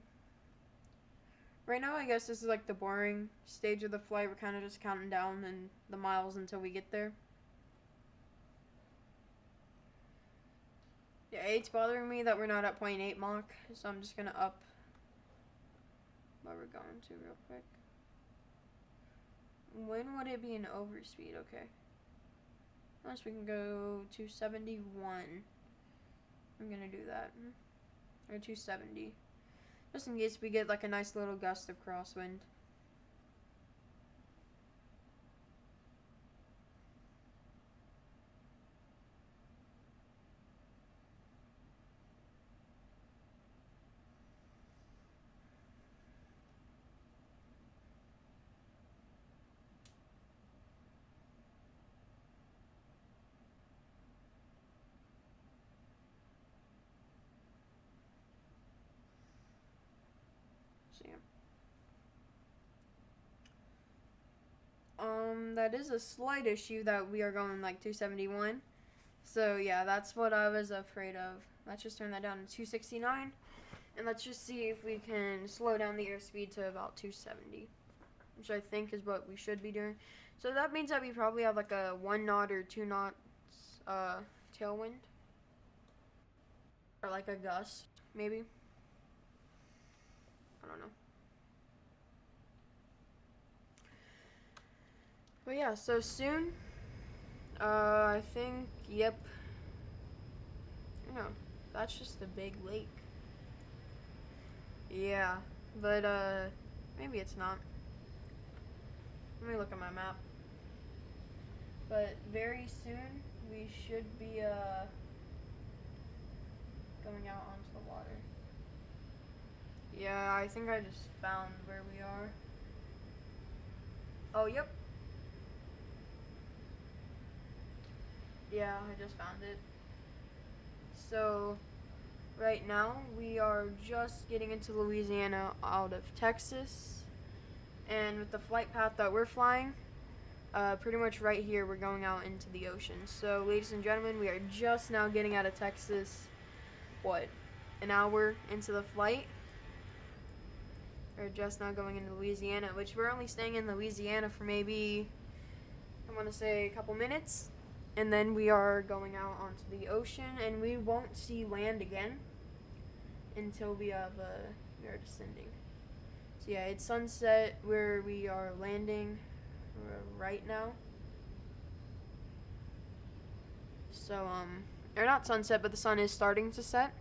right now I guess this is like the boring stage of the flight. We're kind of just counting down and the miles until we get there. Yeah, it's bothering me that we're not at 0.8 Mach, so I'm just gonna up what we're going to real quick. When would it be an overspeed? Okay. Unless we can go 271. I'm gonna do that. Or 270. Just in case we get like a nice little gust of crosswind. So yeah. That is a slight issue that we are going like 271. So yeah, that's what I was afraid of. Let's just turn that down to 269. And let's just see if we can slow down the airspeed to about 270. Which I think is what we should be doing. So that means that we probably have like a 1 knot or 2 knots tailwind. Or like a gust, maybe. I don't know. But yeah, so soon, I think, yep. No, that's just a big lake. Yeah, but, maybe it's not. Let me look at my map. But very soon, we should be, going out onto the water. Yeah, I think I just found where we are. Oh, yep. Yeah, I just found it. So, right now, we are just getting into Louisiana out of Texas. And with the flight path that we're flying, pretty much right here, we're going out into the ocean. So, ladies and gentlemen, we are just now getting out of Texas, what, an hour into the flight? We're just now going into Louisiana, which we're only staying in Louisiana for maybe, I want to say, a couple minutes. And then we are going out onto the ocean, and we won't see land again until we are descending. So yeah, it's sunset where we are landing right now. So, or not sunset, but the sun is starting to set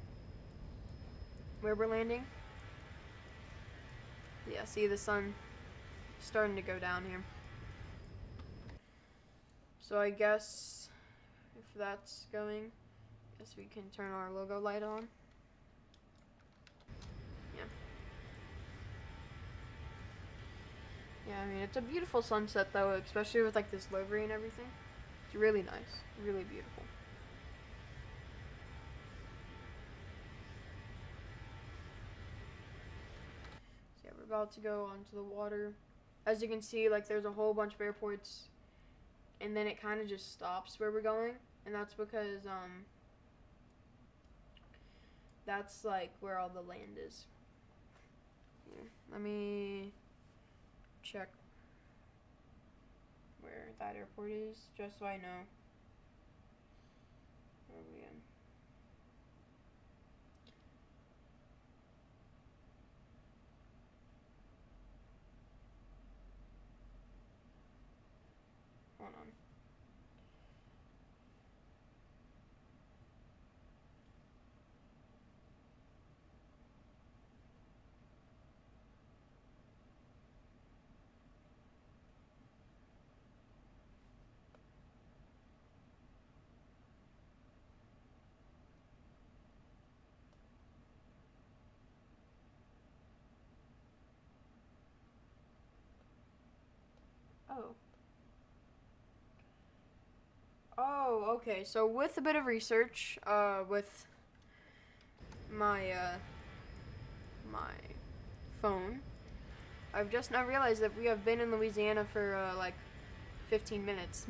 where we're landing. Yeah, see the sun starting to go down here. So I guess if that's going, I guess we can turn our logo light on. Yeah. Yeah, I mean, it's a beautiful sunset though, especially with like this livery and everything. It's really nice, really beautiful. about to go onto the water. As you can see, like, there's a whole bunch of airports, and then it kind of just stops where we're going, and that's because that's like where all the land is. Here, let me check where that airport is, just so I know. Where are we in? Hold on. Oh. Oh, okay. So with a bit of research, with my my phone, I've just now realized that we have been in Louisiana for like 15 minutes.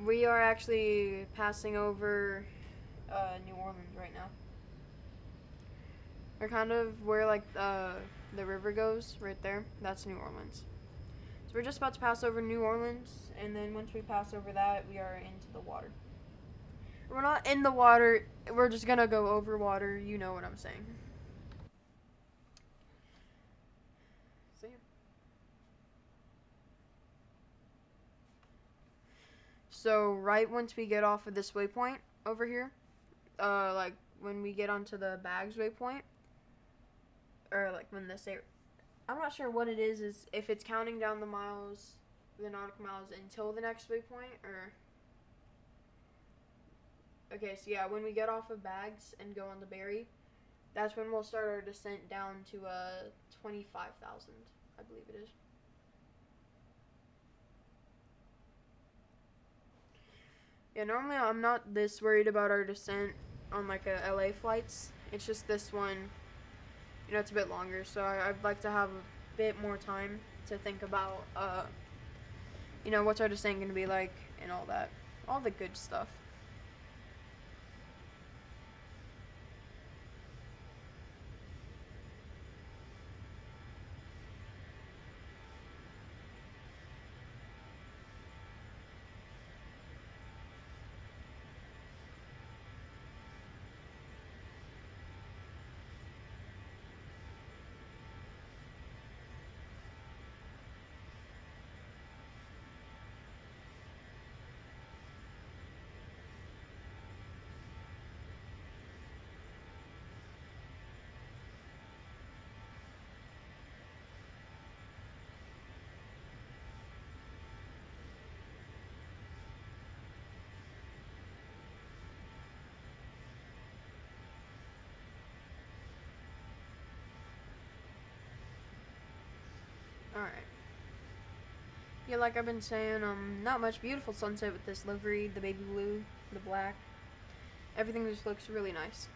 We are actually passing over New Orleans right now. We're kind of where like the river goes right there. That's New Orleans. So we're just about to pass over New Orleans, and then once we pass over that, we are into the water. We're not in the water. We're just gonna go over water. You know what I'm saying. So yeah. So right once we get off of this waypoint over here, like when we get onto the bags waypoint, or like when this I'm not sure what it is if it's counting down the miles, the nautical miles until the next waypoint, or... Okay, so yeah, when we get off of Bags and go on to Berry, that's when we'll start our descent down to 25,000, I believe it is. Yeah, normally I'm not this worried about our descent on like a LA flights. It's just this one, you know, it's a bit longer, so I'd like to have a bit more time to think about, you know, what's our descent going to be like and all that. All the good stuff. Alright. Yeah, like I've been saying, not much beautiful sunset with this livery, the baby blue, the black. Everything just looks really nice.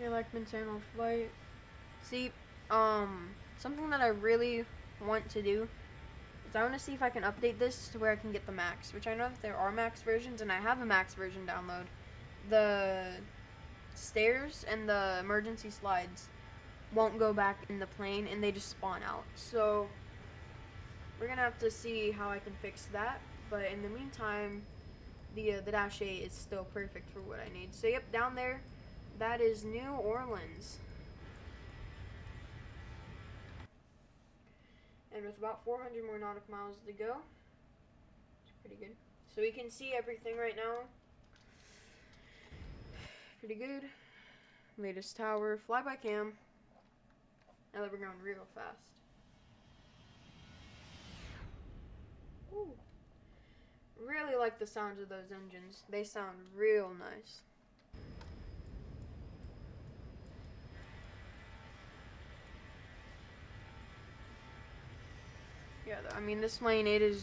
Yeah, like I've been saying on flight. See, something that I really want to do is I want to see if I can update this to where I can get the max, which I know that there are max versions, and I have a max version download. The stairs and the emergency slides won't go back in the plane, and they just spawn out. So we're gonna have to see how I can fix that. But in the meantime, the Dash 8 is still perfect for what I need. So yep, down there, that is New Orleans. And with about 400 more nautical miles to go, it's pretty good. So we can see everything right now. Pretty good. Latest tower, flyby cam. Now that we're going real fast. Ooh. Really like the sounds of those engines. They sound real nice. Yeah, I mean, this plane, it is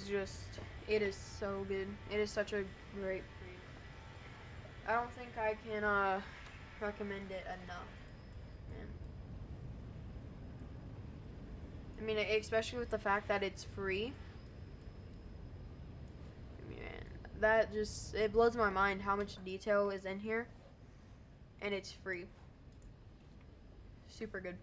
so good. It is such a great plane. I don't think I can recommend it enough, man. I mean, especially with the fact that it's free. I mean, that just, it blows my mind how much detail is in here, and it's free. Super good.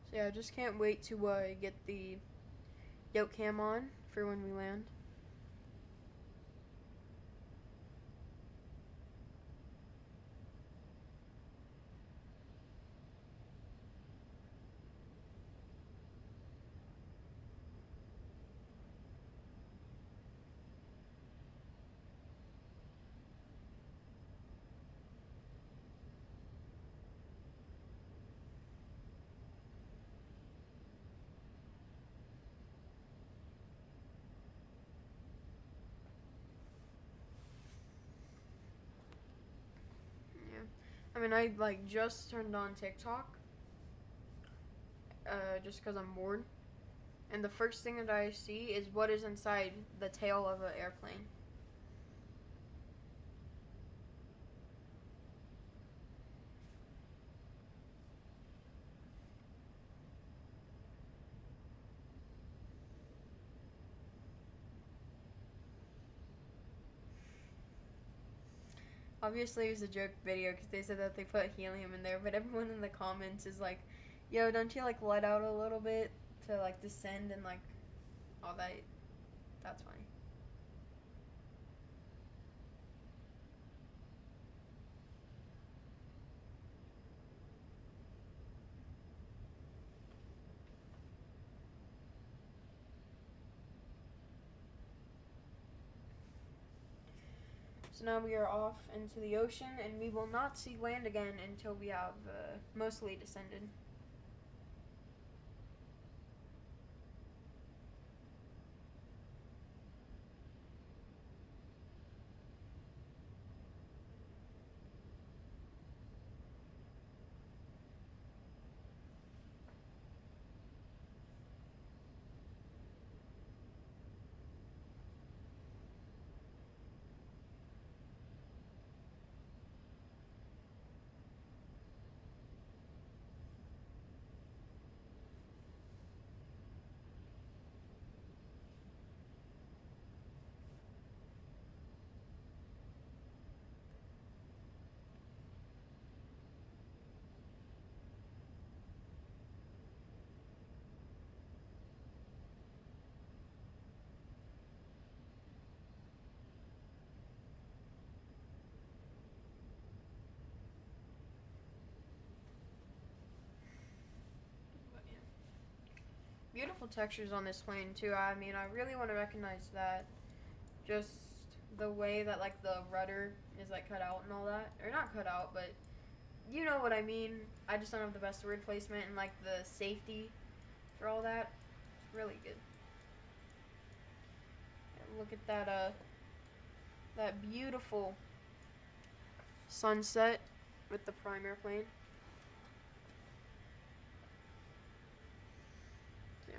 So yeah, I just can't wait to get the yoke cam on for when we land. Yeah, I mean, I like just turned on TikTok, just because I'm bored, and the first thing that I see is what is inside the tail of an airplane. Obviously, it was a joke video because they said that they put helium in there, but everyone in the comments is like, "Yo, don't you like let out a little bit to like descend and like all that?" That's funny. So now we are off into the ocean, and we will not see land again until we have mostly descended. Beautiful textures on this plane too. I mean, I really want to recognize that. Just the way that like the rudder is like cut out and all that, or not cut out, but you know what I mean. I just don't have the best word placement, and like the safety for all that. It's really good. And look at that that beautiful sunset with the prime airplane. Yeah.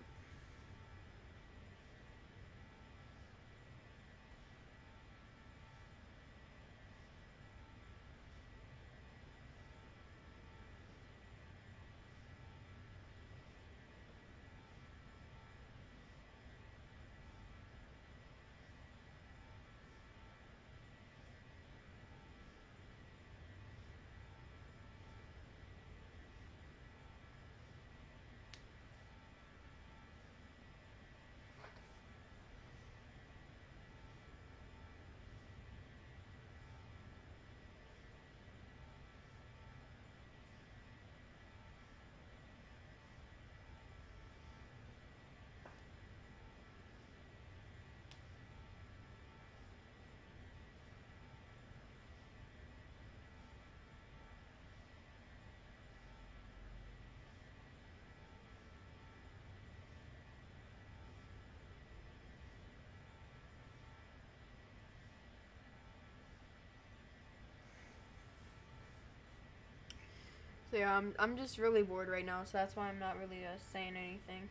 So yeah, I'm just really bored right now, so that's why I'm not really saying anything.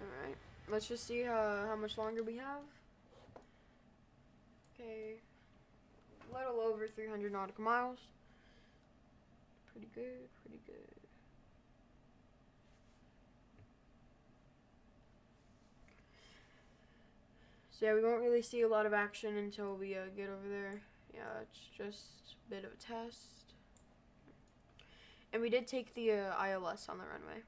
Alright, let's just see how much longer we have. Okay, a little over 300 nautical miles. Pretty good, pretty good. So yeah, we won't really see a lot of action until we get over there. Yeah, it's just a bit of a test. And we did take the ILS on the runway.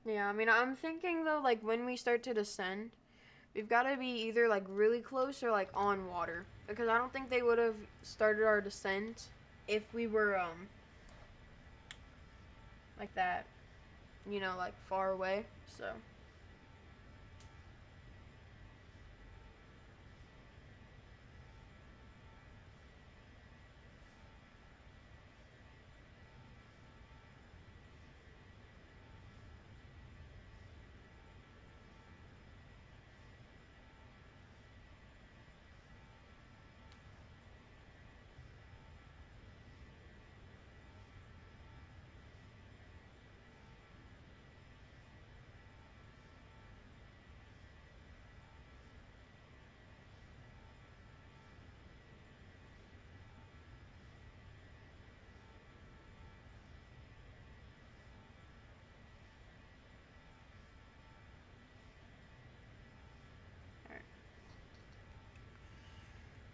Yeah, I mean, I'm thinking though, like when we start to descend, we've got to be either like really close or like on water, because I don't think they would have started our descent if we were like that, you know, like far away. So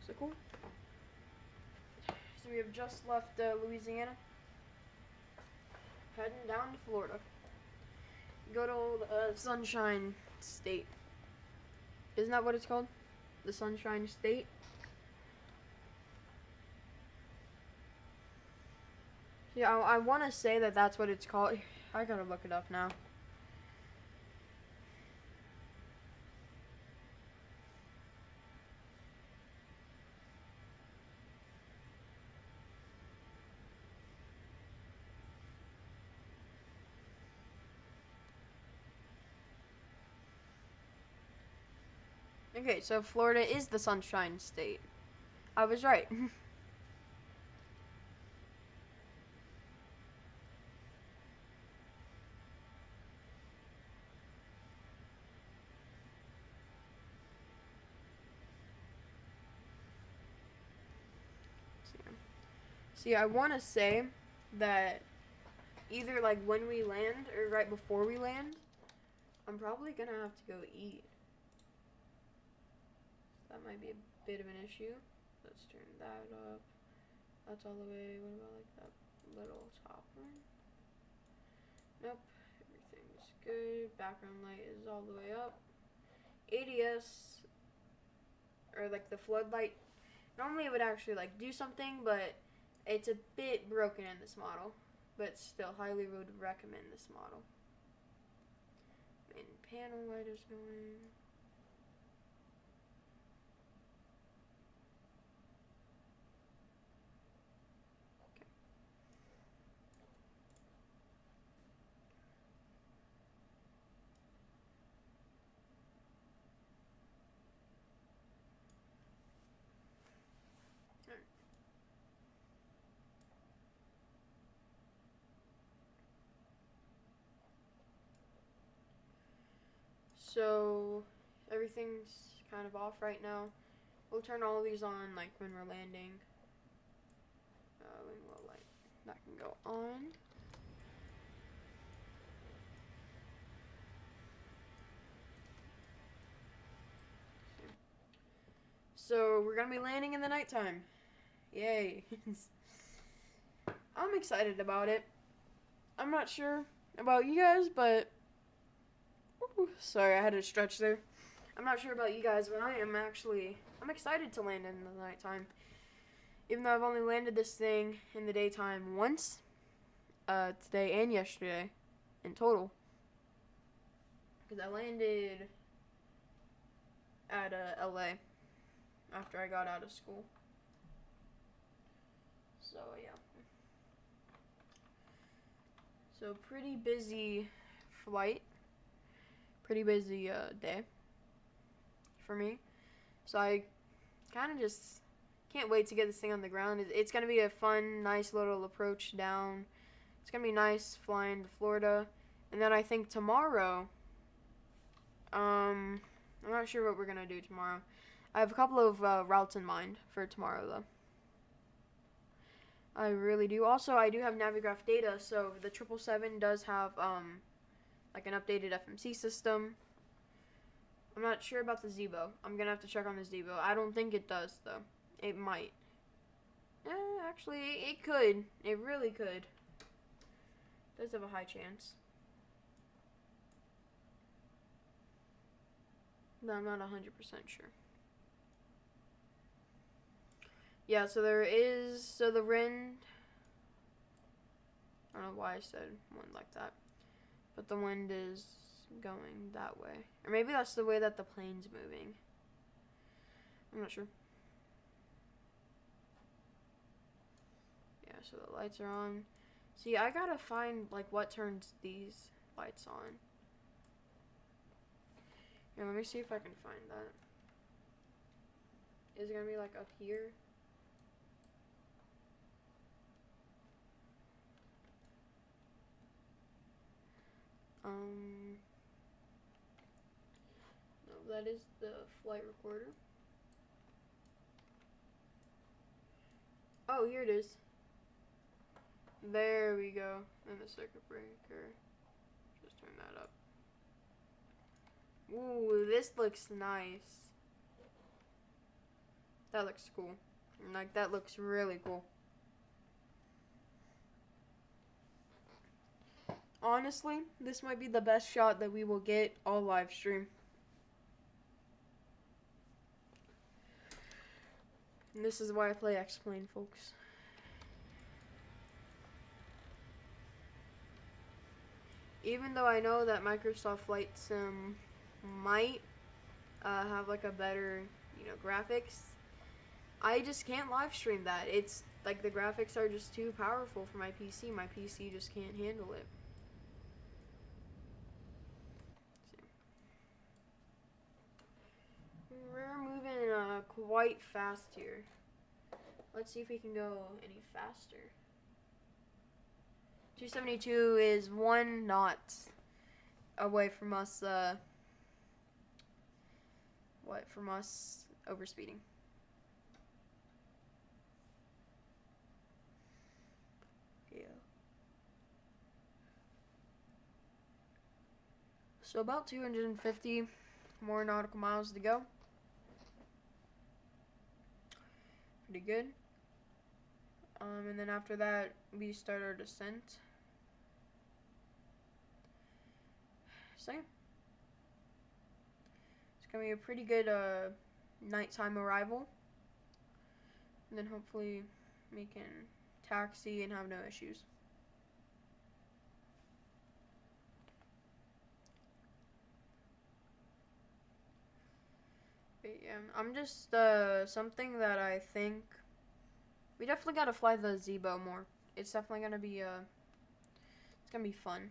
so cool. So we have just left Louisiana, heading down to Florida. Good old Sunshine State. Isn't that what it's called? The Sunshine State? Yeah, I want to say that that's what it's called. I gotta look it up now. Okay, so Florida is the Sunshine State. I was right. See, I want to say that either like when we land or right before we land, I'm probably gonna have to go eat. That might be a bit of an issue. Let's turn that up. That's all the way. What about like that little top one? Nope. Everything's good. Background light is all the way up. ADS, or like the floodlight, normally it would actually like do something, but it's a bit broken in this model. But still, highly would recommend this model. Main panel light is going. So everything's kind of off right now. We'll turn all of these on like when we're landing. Wing well light, that can go on. So we're gonna be landing in the nighttime. Yay. I'm excited about it. I'm not sure about you guys, but sorry, I had to stretch there. I'm not sure about you guys, but I'm excited to land in the nighttime. Even though I've only landed this thing in the daytime once, today and yesterday, in total. Because I landed at LA after I got out of school. So yeah. So pretty busy flight. Pretty busy day for me. So I kind of just can't wait to get this thing on the ground. It's going to be a fun, nice little approach down. It's going to be nice flying to Florida. And then I think tomorrow, I'm not sure what we're going to do tomorrow. I have a couple of routes in mind for tomorrow, though. I really do. Also, I do have Navigraph data, so the 777 does have like an updated FMC system. I'm not sure about the Zibo. I'm going to have to check on the Zibo. I don't think it does, though. It might. Actually, it could. It really could. It does have a high chance. No, I'm not 100% sure. Yeah, so there is, so the wind, I don't know why I said wind like that, but the wind is going that way. Or maybe that's the way that the plane's moving. I'm not sure. Yeah, so the lights are on. See, I gotta find, like, what turns these lights on. Yeah, let me see if I can find that. Is it gonna be, like, up here? No, that is the flight recorder. Oh, here it is. There we go. And the circuit breaker. Just turn that up. Ooh, this looks nice. That looks cool. Like, that looks really cool. Honestly, this might be the best shot that we will get all live stream. And this is why I play X-Plane, folks. Even though I know that Microsoft Flight Sim might have like a better, graphics, I just can't live stream that. It's like the graphics are just too powerful for my PC. My PC just can't handle it. We're moving quite fast here. Let's see if we can go any faster. 272 is 1 knot away from us, overspeeding. Yeah. So about 250 more nautical miles to go. Pretty good. And then after that, we start our descent. So yeah. It's gonna be a pretty good nighttime arrival. And then hopefully we can taxi and have no issues. But yeah, I'm just something that I think we definitely gotta fly the Zibo more. It's definitely gonna be it's gonna be fun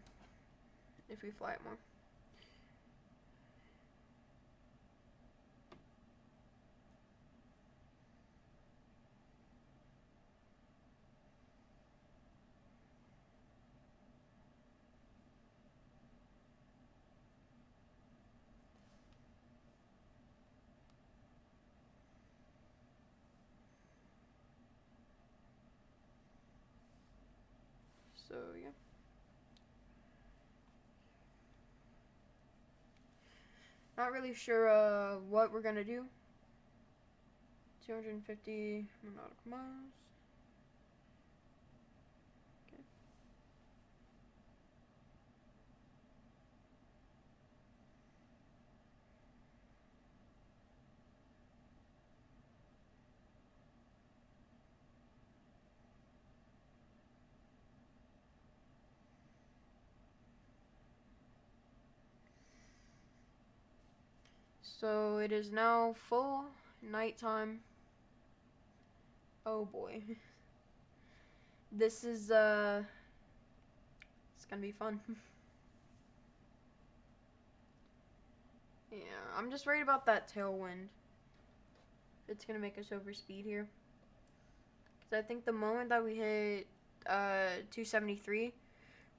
if we fly it more. So yeah. Not really sure what we're gonna do. 250 nautical miles. Okay. So it is now full nighttime. Oh boy. This is it's gonna be fun. Yeah, I'm just worried about that tailwind. It's gonna make us overspeed here. Cause I think the moment that we hit 273,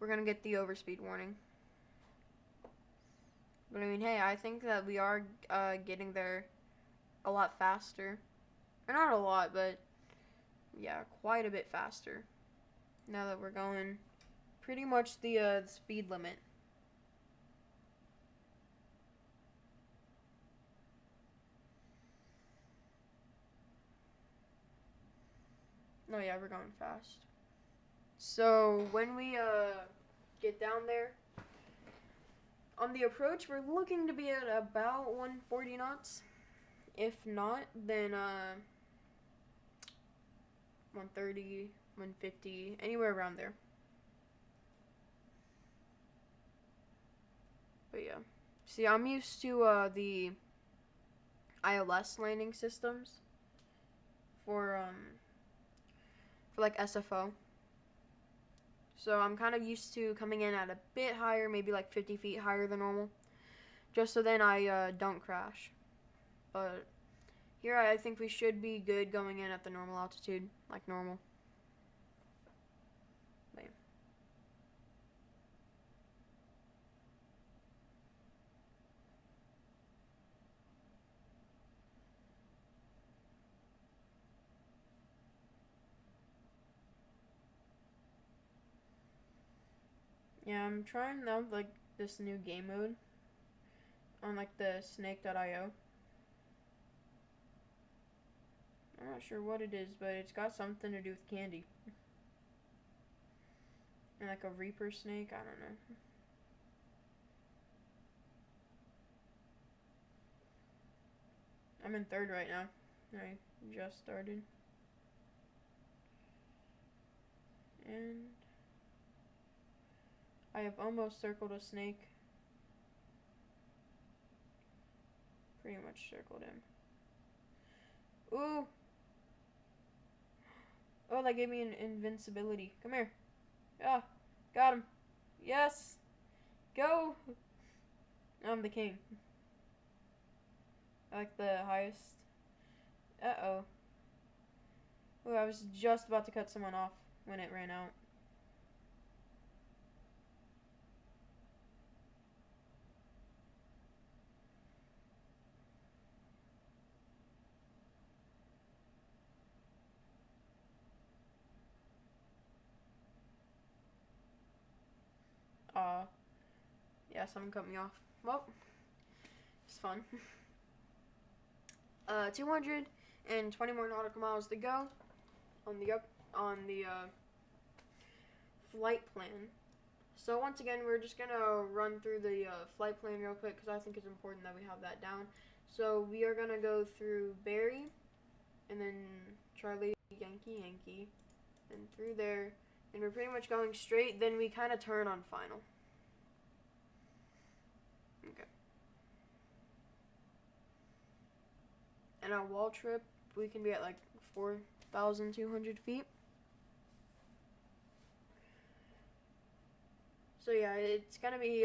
we're gonna get the overspeed warning. But I mean, hey, I think that we are getting there a lot faster. Or not a lot, but yeah, quite a bit faster. Now that we're going pretty much the speed limit. No, yeah, we're going fast. So when we get down there, on the approach, we're looking to be at about 140 knots. If not, then 130, 150, anywhere around there. But yeah. See, I'm used to the ILS landing systems for like SFO. So I'm kind of used to coming in at a bit higher, maybe like 50 feet higher than normal, just so then I don't crash. But here I think we should be good going in at the normal altitude, like normal. But yeah, I'm trying out like this new game mode on like the snake.io. I'm not sure what it is, but it's got something to do with candy. And like a reaper snake, I don't know. I'm in third right now. I just started. And I have almost circled a snake. Pretty much circled him. Ooh! Oh, that gave me an invincibility. Come here. Ah, got him. Yes! Go! I'm the king. I like the highest. Uh-oh. Ooh, I was just about to cut someone off when it ran out. Yeah, someone cut me off. Well, it's fun. 220 more nautical miles to go on the flight plan. So once again, we're just gonna run through the flight plan real quick because I think it's important that we have that down. So we are gonna go through Barry, and then Charlie, Yankee, Yankee, and through there, and we're pretty much going straight. Then we kind of turn on final. Okay. And our wall trip, we can be at like 4,200 feet. So yeah, it's gonna be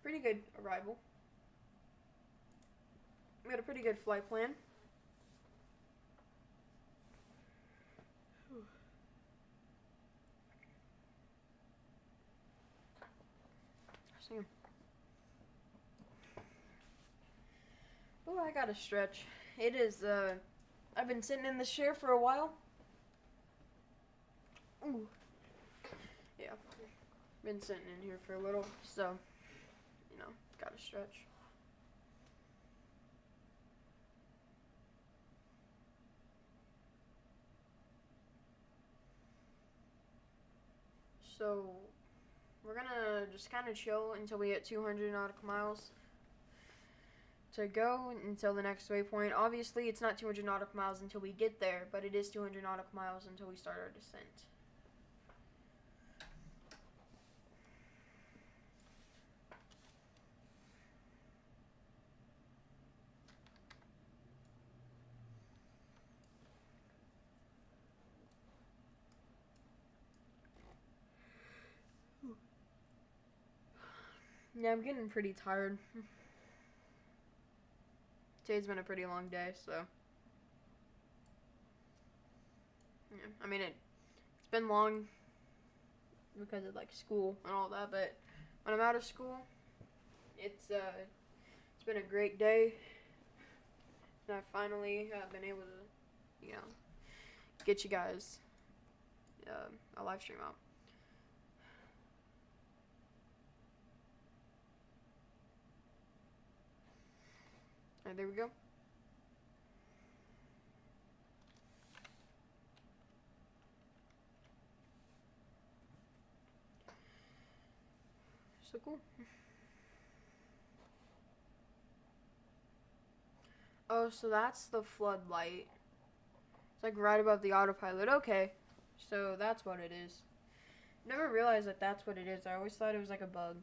pretty good arrival. We got a pretty good flight plan. See. Oh, I gotta stretch. It is, I've been sitting in this chair for a while. Ooh. Yeah. Been sitting in here for a little, so, you know, gotta stretch. So, we're gonna just kind of chill until we hit 200 nautical miles to go until the next waypoint. Obviously, it's not 200 nautical miles until we get there, but it is 200 nautical miles until we start our descent. Yeah, I'm getting pretty tired. Today's been a pretty long day, so. Yeah, I mean, it's been long because of, like, school and all that, but when I'm out of school, it's been a great day. And I finally have been able to, you know, get you guys a live stream out. Alright, there we go. So cool. Oh, so that's the floodlight. It's like right above the autopilot. Okay, so that's what it is. Never realized that that's what it is. I always thought it was like a bug.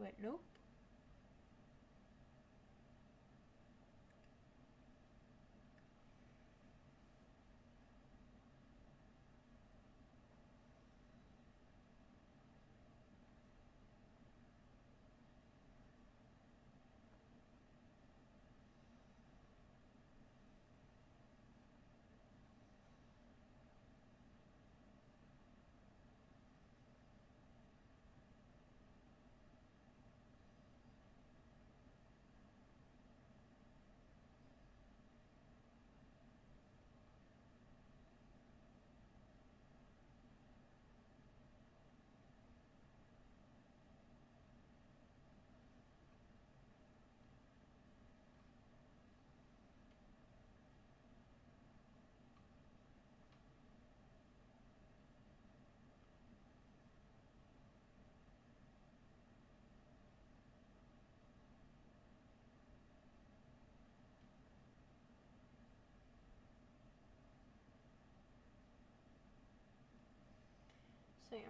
But nope. Sam.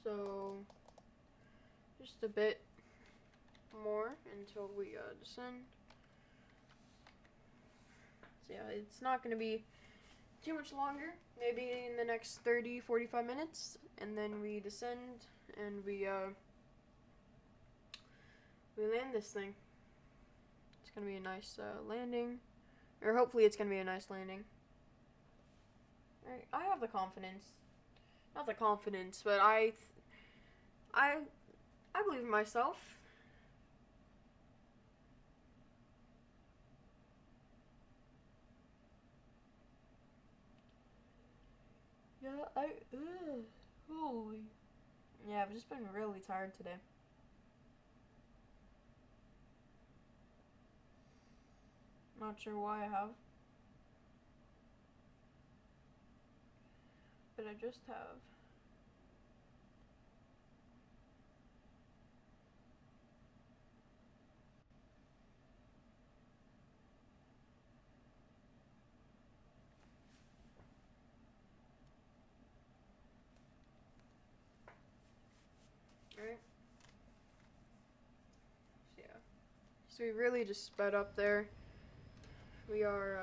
So just a bit more until we descend. So yeah, it's not going to be too much longer, maybe in the next 30-45 minutes, and then we descend and we land this thing. It's going to be a nice landing, or hopefully it's going to be a nice landing. Right, I have the confidence. Not the confidence, but I believe in myself. Yeah, holy. Yeah, I've just been really tired today. Not sure why I have. But I just have. Alright. So yeah. So we really just sped up there. We are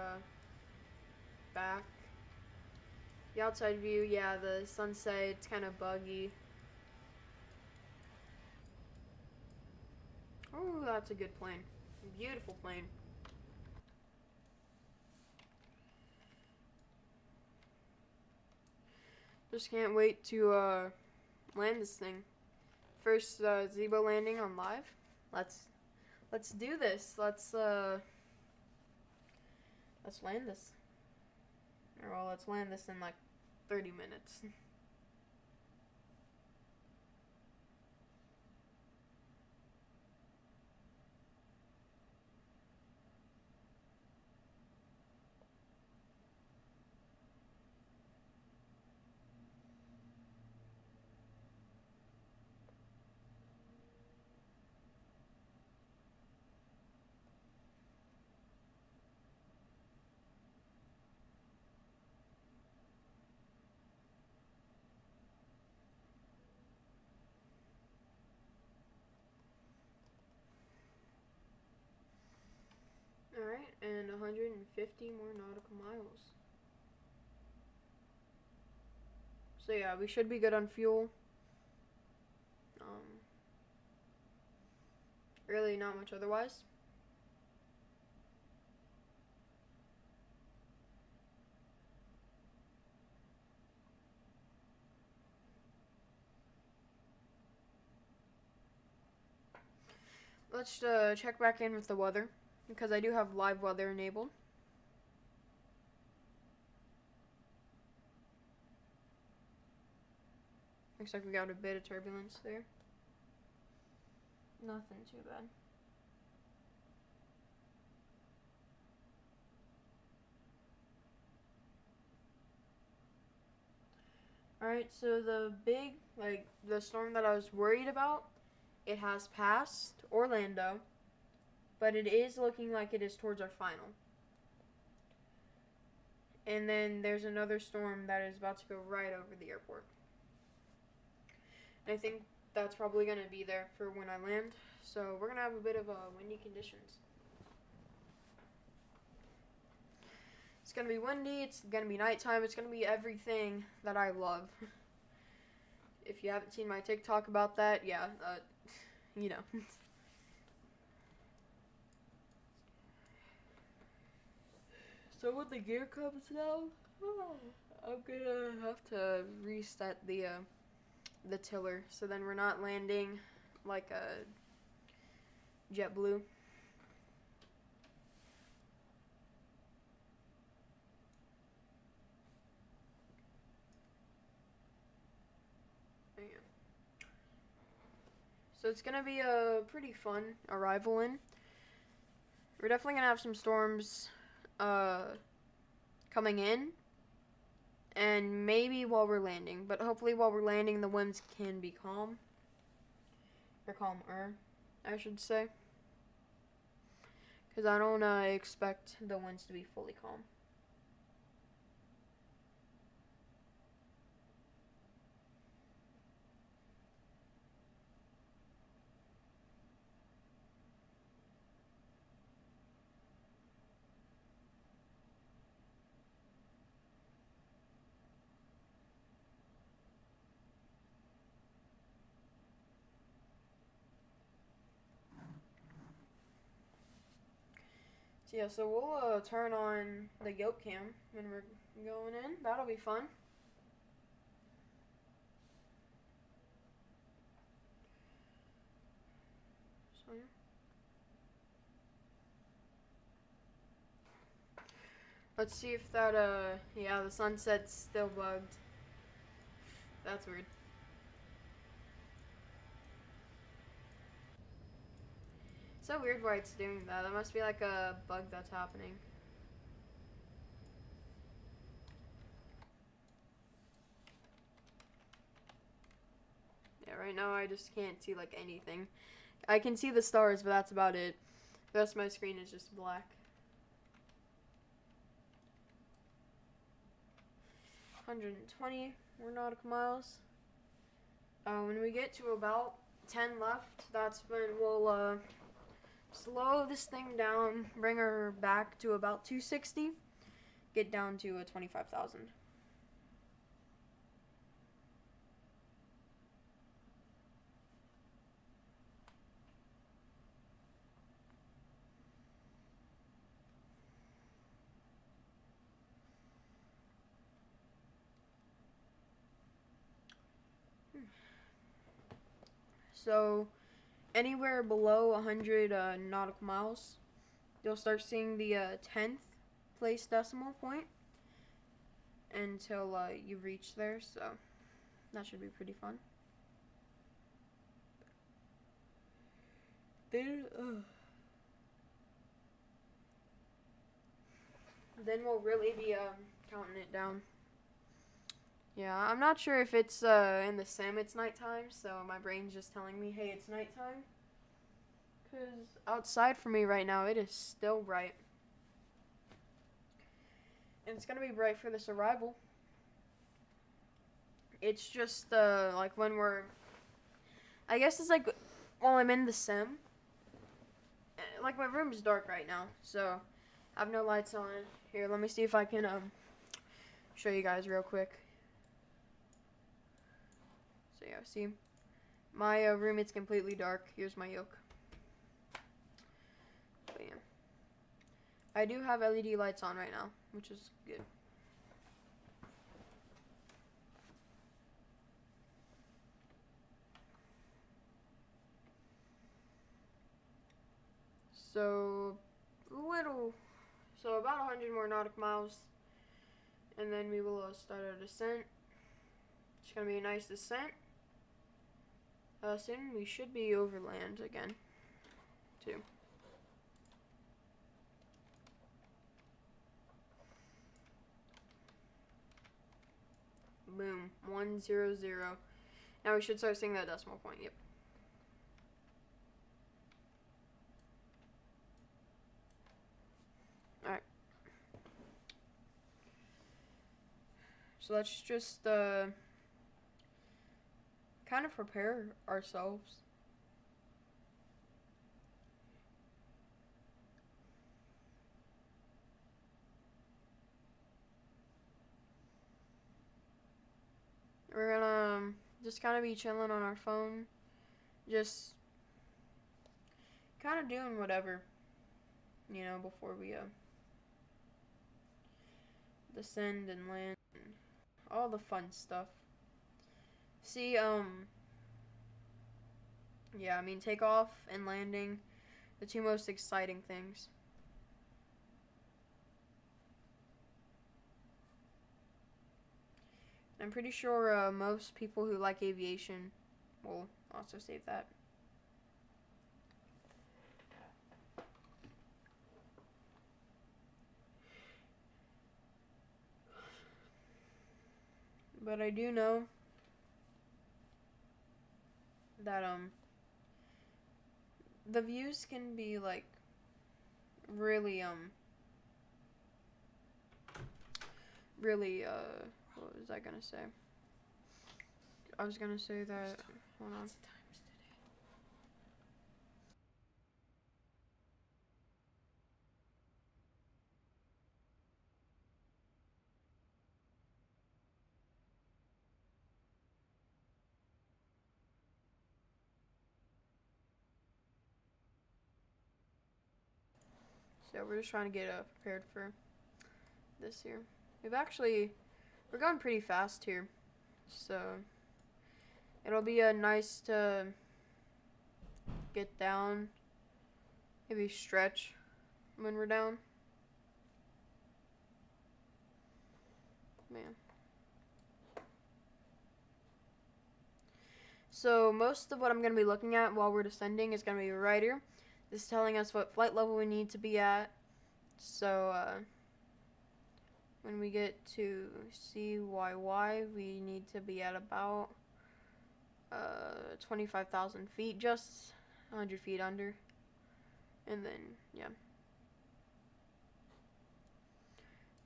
back. The outside view, yeah, the sunset, it's kind of buggy. Oh, that's a good plane. Beautiful plane. Just can't wait to land this thing. First Zibo landing on live. Let's do this. Let's land this. Or well, let's land this in like 30 minutes. Alright, and 150 more nautical miles. So yeah, we should be good on fuel. Really not much otherwise. Let's check back in with the weather, because I do have live weather enabled. Looks like we got a bit of turbulence there. Nothing too bad. Alright, so the big, the storm that I was worried about, it has passed Orlando, but it is looking like it is towards our final. And then there's another storm that is about to go right over the airport. And I think that's probably going to be there for when I land. So we're going to have a bit of windy conditions. It's going to be windy, it's going to be nighttime, it's going to be everything that I love. If you haven't seen my TikTok about that, yeah, you know. So when the gear comes down, I'm gonna have to reset the tiller, so then we're not landing like a JetBlue. So it's gonna be a pretty fun arrival in. We're definitely gonna have some storms coming in, and maybe while we're landing, but hopefully while we're landing the winds can be calm, or calmer, I should say, because I don't expect the winds to be fully calm. So yeah, so we'll turn on the yoke cam when we're going in. That'll be fun. So yeah. Let's see if that yeah, the sunset's still bugged. That's weird. So weird why it's doing that. That must be like a bug that's happening. Yeah, right now I just can't see like anything. I can see the stars, but that's about it. The rest of my screen is just black. 120 more nautical miles. When we get to about 10 left, that's when we'll slow this thing down, bring her back to about 260, get down to a 25,000. So anywhere below 100 nautical miles, you'll start seeing the 10th place decimal point until you reach there. So that should be pretty fun. Then we'll really be counting it down. Yeah, I'm not sure if it's in the sim it's nighttime, so my brain's just telling me, hey, it's nighttime. Because outside for me right now, it is still bright. And it's going to be bright for this arrival. It's just like when we're... I guess it's like while I'm in the sim. Like my room is dark right now, so I have no lights on. Here, let me see if I can show you guys real quick. So yeah, see, my room is completely dark. Here's my yoke. But yeah, I do have LED lights on right now, which is good. So about 100 more nautical miles, and then we will start our descent. It's gonna be a nice descent. Soon we should be over land again, too. Boom, 100. Now we should start seeing that decimal point. Yep. All right. So let's just kind of prepare ourselves. We're gonna just kind of be chilling on our phone, just kind of doing whatever, you know, before we descend and land and all the fun stuff. See, yeah, I mean, takeoff and landing, the two most exciting things. I'm pretty sure most people who like aviation will also save that. But I do know that the views can be like really what was I gonna say? I was gonna say that, hold on. So we're just trying to get prepared for this here. We're going pretty fast here, so it'll be nice to get down, maybe stretch when we're down. Man. So most of what I'm going to be looking at while we're descending is going to be right here. This is telling us what flight level we need to be at. So when we get to CYY, we need to be at about 25,000 feet, just 100 feet under. And then, yeah.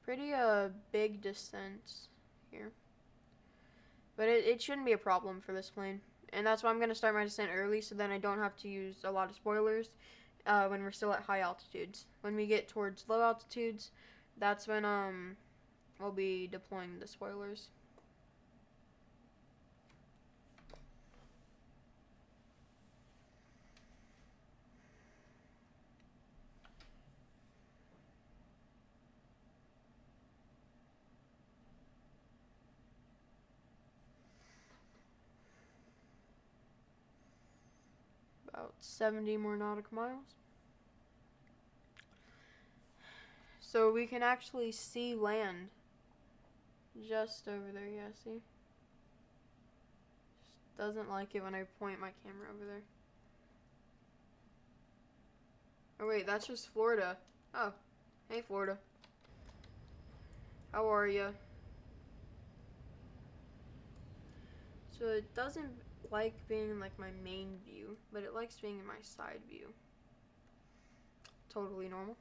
Pretty big descent here. But it shouldn't be a problem for this plane. And that's why I'm going to start my descent early, so then I don't have to use a lot of spoilers when we're still at high altitudes. When we get towards low altitudes, that's when we'll be deploying the spoilers. About 70 more nautical miles. So we can actually see land just over there. Yeah, see? Just doesn't like it when I point my camera over there. Oh wait, that's just Florida. Oh, hey Florida. How are ya? So it doesn't like being in like my main view, but it likes being in my side view. Totally normal.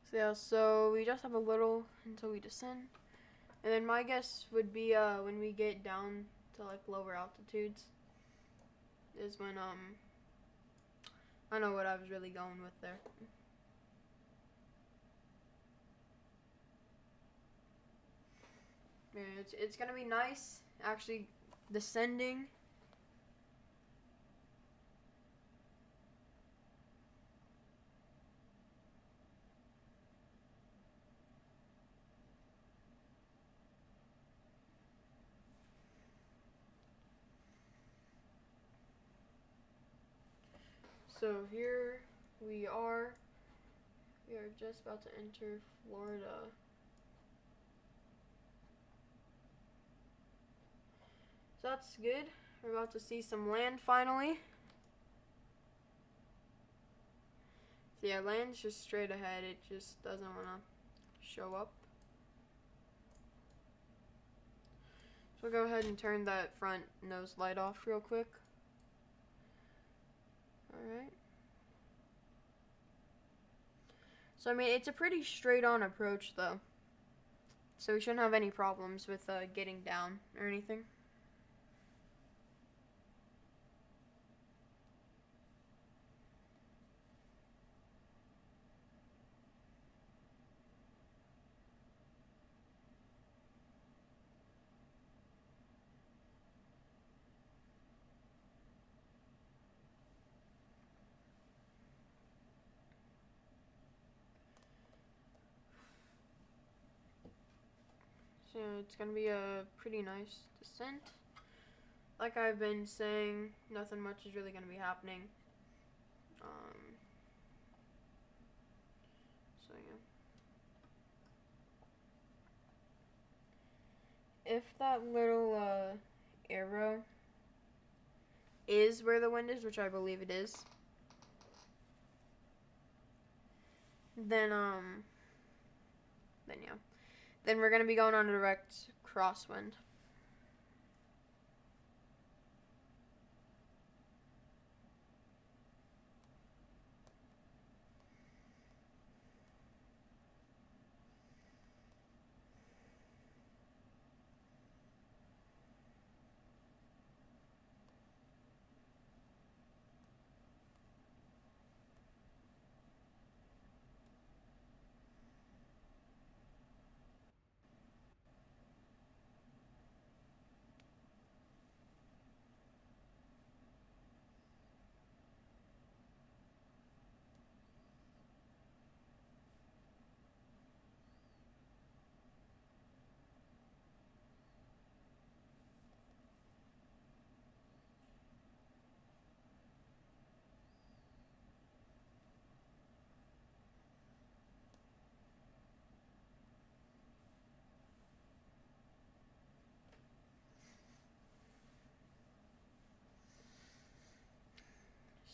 So yeah, so we just have a little until we descend. And then my guess would be when we get down to like lower altitudes is when I don't know what I was really going with there. Yeah, it's gonna be nice actually descending. So here we are. We are just about to enter Florida. So that's good. We're about to see some land finally. So yeah, land's just straight ahead. It just doesn't want to show up. So we'll go ahead and turn that front nose light off real quick. Alright. So I mean, it's a pretty straight on approach though. So we shouldn't have any problems with getting down or anything. So it's gonna be a pretty nice descent. Like I've been saying, nothing much is really gonna be happening. So yeah. If that little arrow is where the wind is, which I believe it is, then yeah. Then we're gonna be going on a direct crosswind.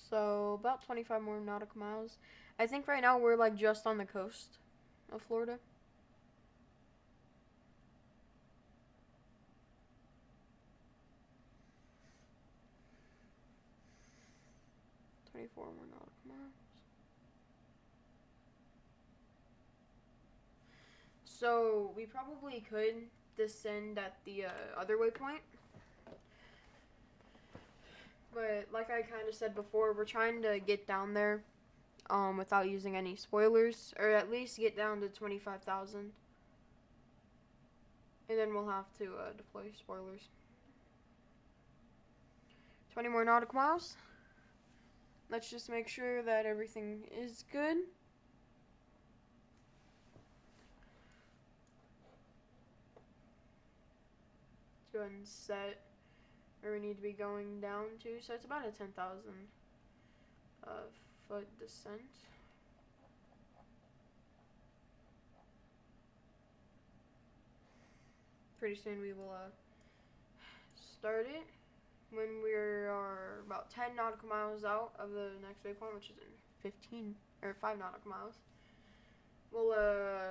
So about 25 more nautical miles. I think right now we're like just on the coast of Florida. More nautical miles. So we probably could descend at the other waypoint. But like I kind of said before, we're trying to get down there without using any spoilers, or at least get down to 25,000. And then we'll have to deploy spoilers. 20 more nautical miles. Let's just make sure that everything is good. Let's go ahead and set where we need to be going down to. So it's about a 10,000 foot descent. Pretty soon we will start it when we are about 10 nautical miles out of the next waypoint, which is in 15 or 5 nautical miles. We'll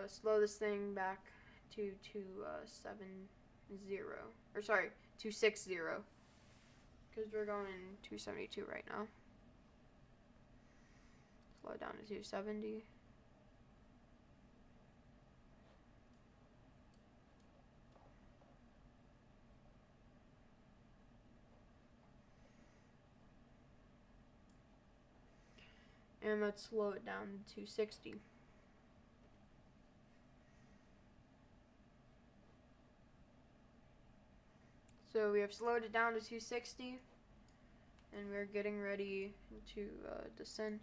slow this thing back to 260, or sorry, 260, because we're going 272 right now. Slow it down to 270. And let's slow it down to 260. So we have slowed it down to 260, and we're getting ready to descend.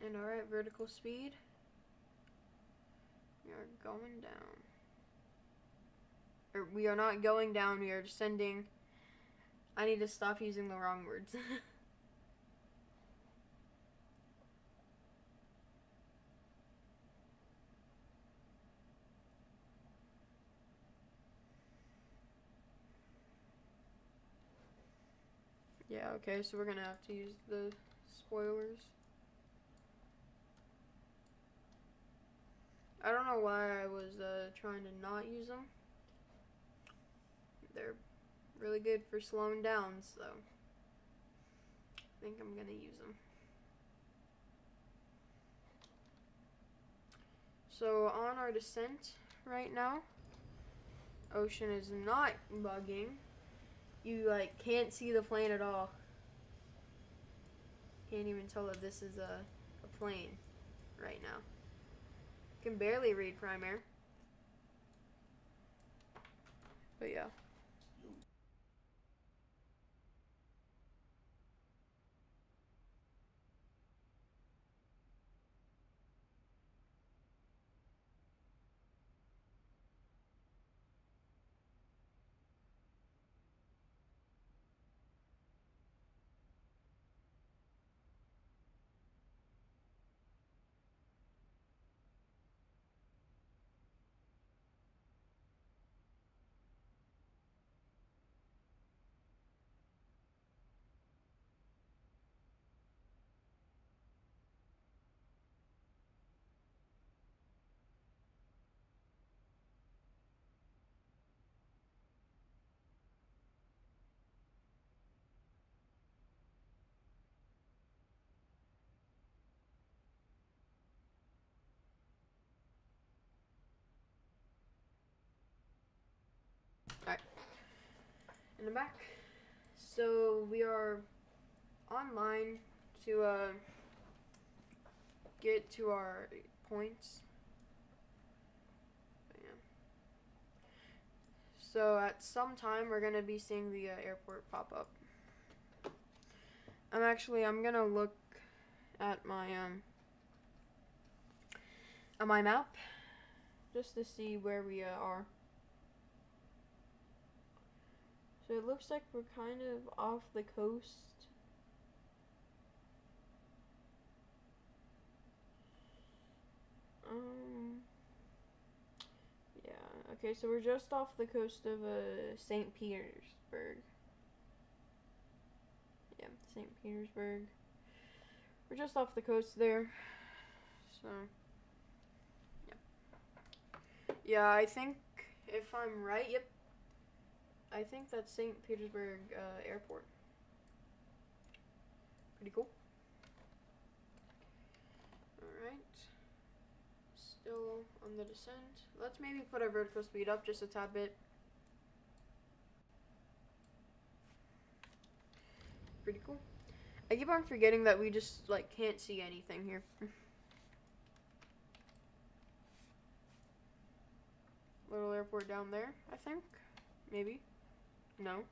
And alright, vertical speed. We are going down. Or we are not going down, we are descending. I need to stop using the wrong words. Yeah, okay, so we're gonna have to use the spoilers. I don't know why I was trying to not use them. They're really good for slowing down, so I think I'm gonna use them. So on our descent right now, ocean is not bugging. You like can't see the plane at all. Can't even tell that this is a plane right now. Can barely read prime air. But yeah. in the back. So we are online to get to our points. Yeah. So at some time we're gonna be seeing the airport pop up. I'm gonna look at my map just to see where we are. So it looks like we're kind of off the coast. Yeah, okay, so we're just off the coast of St. Petersburg. Yeah, St. Petersburg. We're just off the coast there. So, yeah. Yeah, I think, if I'm right, yep. I think that's St. Petersburg Airport. Pretty cool. Alright. Still on the descent. Let's maybe put our vertical speed up just a tad bit. Pretty cool. I keep on forgetting that we just like can't see anything here. Little airport down there, I think. Maybe. No.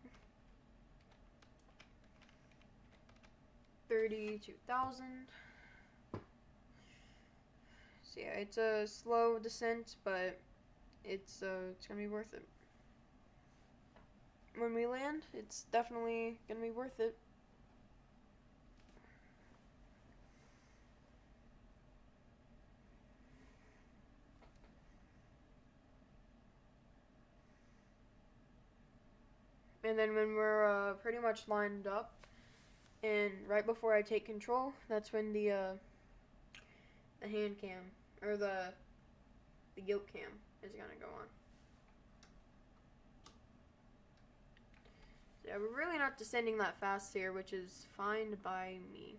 32,000. So yeah, it's a slow descent, but it's gonna be worth it. When we land, it's definitely gonna be worth it. And then when we're pretty much lined up, and right before I take control, that's when the hand cam or the yoke cam is gonna go on. So yeah, we're really not descending that fast here, which is fine by me.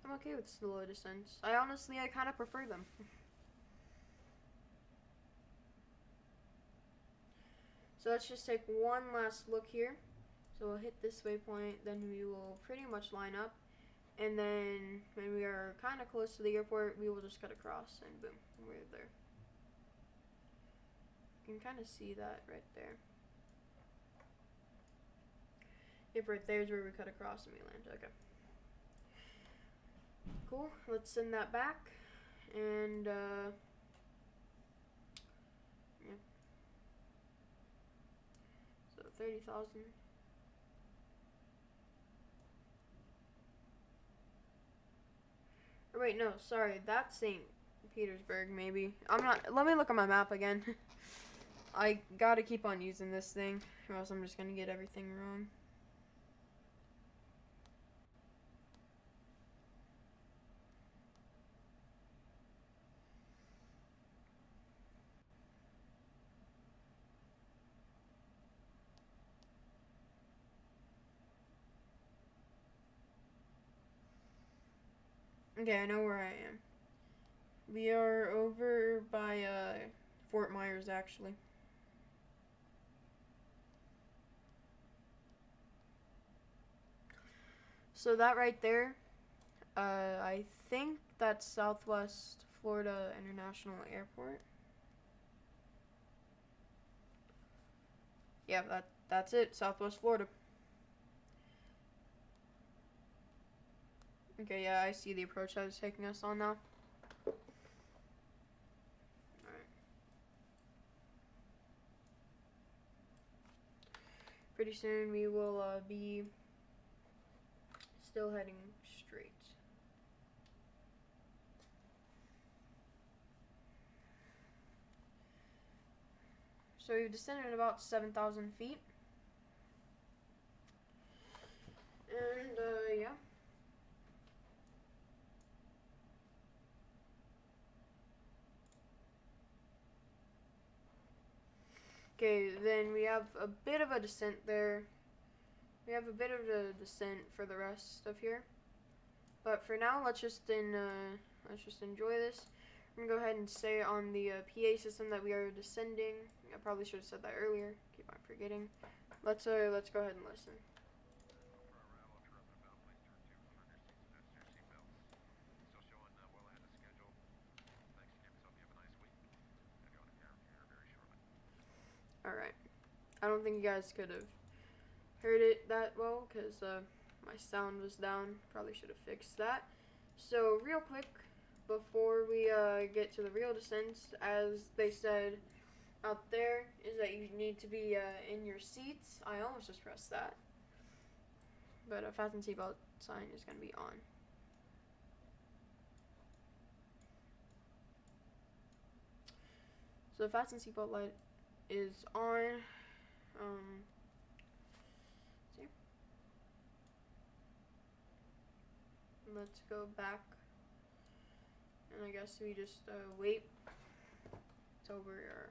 I'm okay with slow descents. I kind of prefer them. So let's just take one last look here. So we'll hit this waypoint, then we will pretty much line up, and then when we are kind of close to the airport, we will just cut across, and boom, we're there. You can kind of see that right there. Yep, right there's where we cut across and we land. Okay. Cool. Let's send that back, and yeah. So 30,000. Or wait, no, sorry, that's St. Petersburg, maybe. Let me look at my map again. I gotta keep on using this thing, or else I'm just gonna get everything wrong. Okay, I know where I am. We are over by Fort Myers, actually. So that right there, I think that's Southwest Florida International Airport. Yeah, that's it, Southwest Florida. Okay, yeah, I see the approach that is taking us on now. Alright. Pretty soon we will be still heading straight. So we've descended about 7,000 feet. And yeah. Okay, then we have a bit of a descent there. We have a bit of a descent for the rest of here. But for now, let's just enjoy this. I'm gonna go ahead and say on the PA system that we are descending. I probably should have said that earlier. Keep on forgetting. Let's go ahead and listen. Alright. I don't think you guys could have heard it that well because my sound was down. Probably should have fixed that. So real quick, before we get to the real descents, as they said out there, is that you need to be in your seats. I almost just pressed that. But a fasten seatbelt sign is going to be on. So the fasten seatbelt light is on. See? Let's go back. And I guess we just wait till we're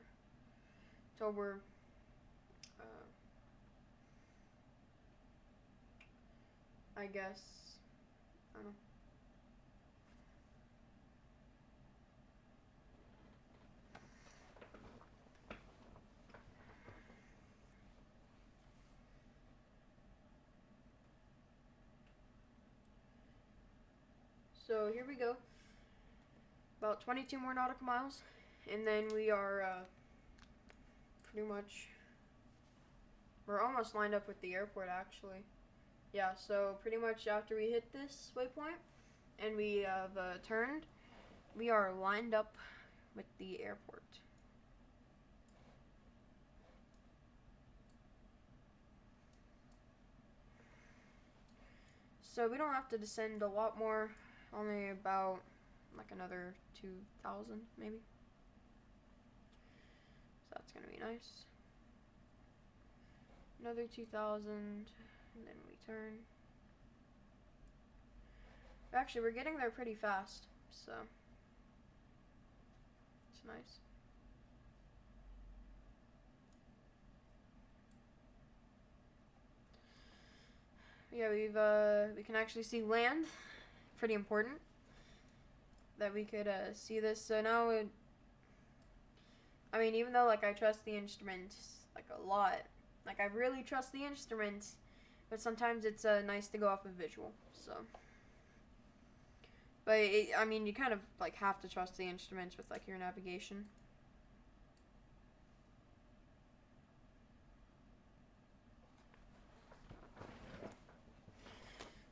I guess, I don't know. So here we go. About 22 more nautical miles, and then we are pretty much, we're almost lined up with the airport actually. Yeah, so pretty much after we hit this waypoint and we have turned, we are lined up with the airport. So we don't have to descend a lot more, only about like another 2,000 maybe. So that's gonna be nice. Another 2,000, and then we turn. Actually, we're getting there pretty fast, so it's nice. Yeah, we can actually see land. Pretty important that we could see this. So now I mean, even though like I trust the instruments like a lot, like I really trust the instruments, but sometimes it's nice to go off of visual. So, but I mean, you kind of like have to trust the instruments with like your navigation.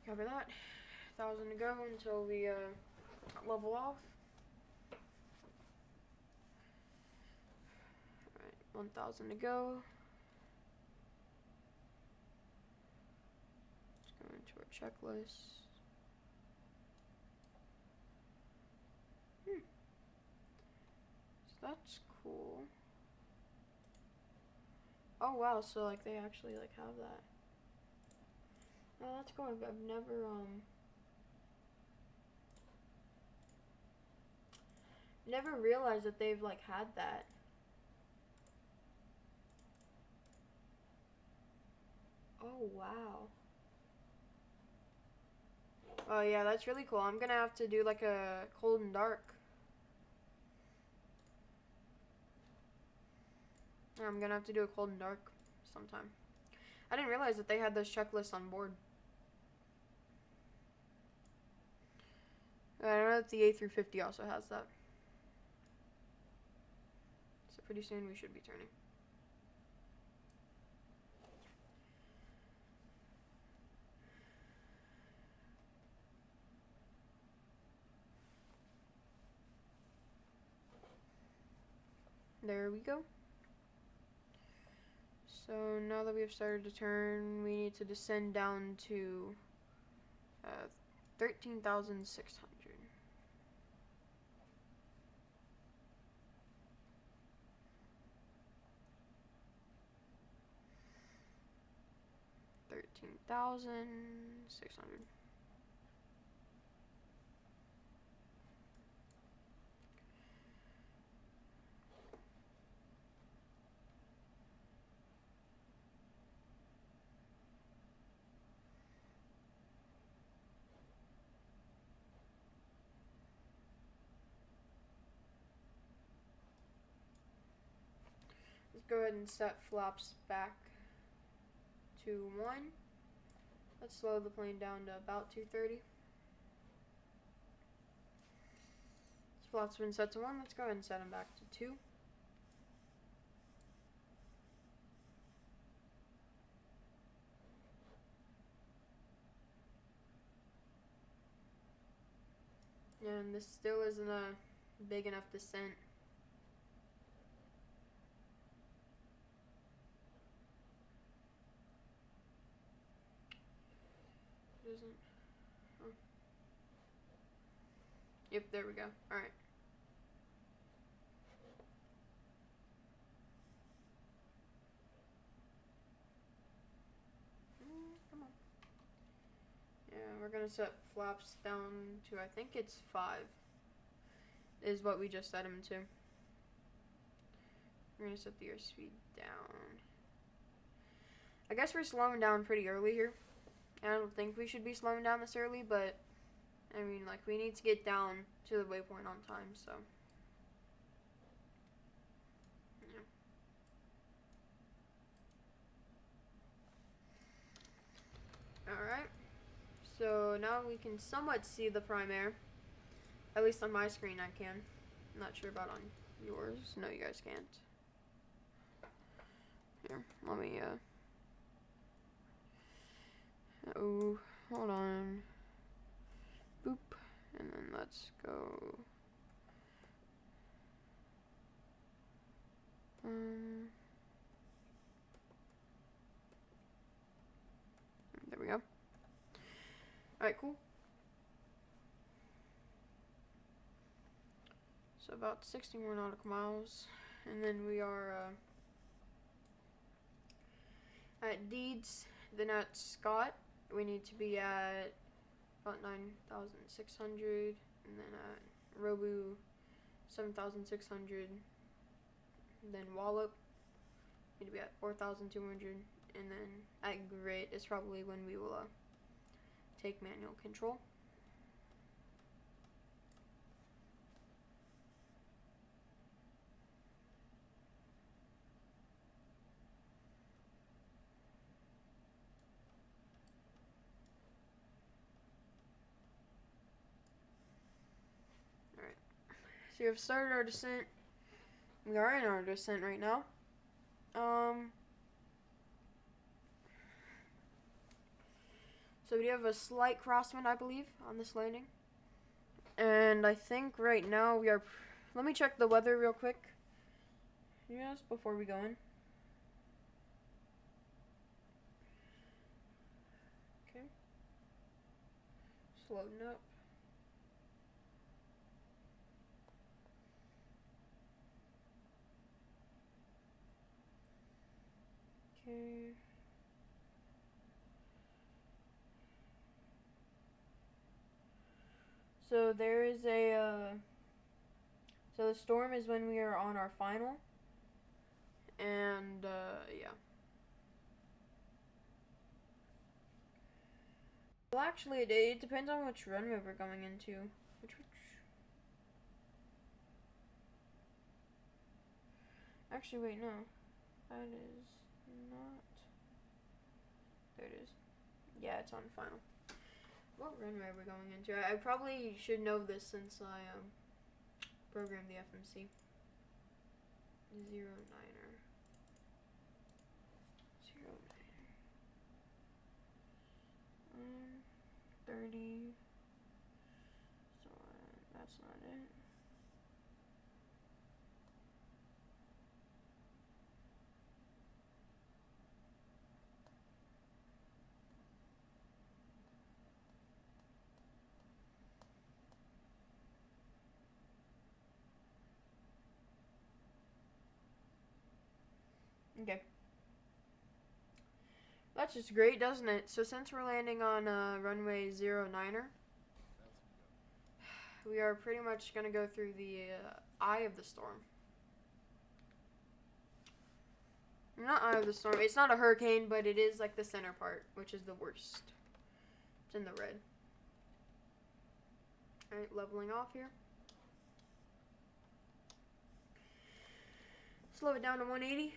Cover that. 1,000 to go until we level off. Alright, 1,000 to go. Let's go into our checklist. So that's cool. Oh wow, so like they actually like have that. Oh, that's cool. I've never realized that they've like had that. Oh wow. Oh yeah, that's really cool. I'm gonna have to do like a cold and dark. I'm gonna have to do a cold and dark sometime. I didn't realize that they had those checklists on board. I don't know if the A350 also has that. So pretty soon we should be turning. There we go. So now that we have started to turn, we need to descend down to 13,600. $13,600. go ahead and set flaps back to 1. Let's slow the plane down to about 230. Flaps been set to 1. Let's go ahead and set them back to 2. And this still isn't a big enough descent. It isn't. Oh. Yep, there we go. Alright. Come on. Yeah, we're gonna set flaps down to, I think it's 5. Is what we just set them to. We're gonna set the airspeed down. I guess we're slowing down pretty early here. I don't think we should be slowing down this early, but I mean, like, we need to get down to the waypoint on time, so yeah. Alright, so now we can somewhat see the prime air. At least on my screen I can. I'm not sure about on yours. No, you guys can't. Here, let me, oh, hold on. Boop. And then let's go. There we go. Alright, cool. So about 60 more nautical miles. And then we are at Deeds. Then at Scott, we need to be at about 9,600. And then at Robu, 7,600. Then Wallop, need to be at 4,200. And then at Grit is probably when we will take manual control. Alright, so we have started our descent. We are in our descent right now. So we do have a slight crosswind, I believe, on this landing. And I think right now we are... Let me check the weather real quick. Yes, before we go in. Okay. Just loading up. Okay. So there is a, so the storm is when we are on our final, and, yeah. Well, actually, it depends on which runway we're going into. Which? Actually, wait, no. That is not. There it is. Yeah, it's on final. What runway are we going into? I probably should know this since I programmed the FMC. 09er. 30. So that's not it. Okay. That's just great, doesn't it? So since we're landing on runway 09er, we are pretty much going to go through the eye of the storm. Not eye of the storm. It's not a hurricane, but it is like the center part, which is the worst. It's in the red. Alright, leveling off here. Slow it down to 180.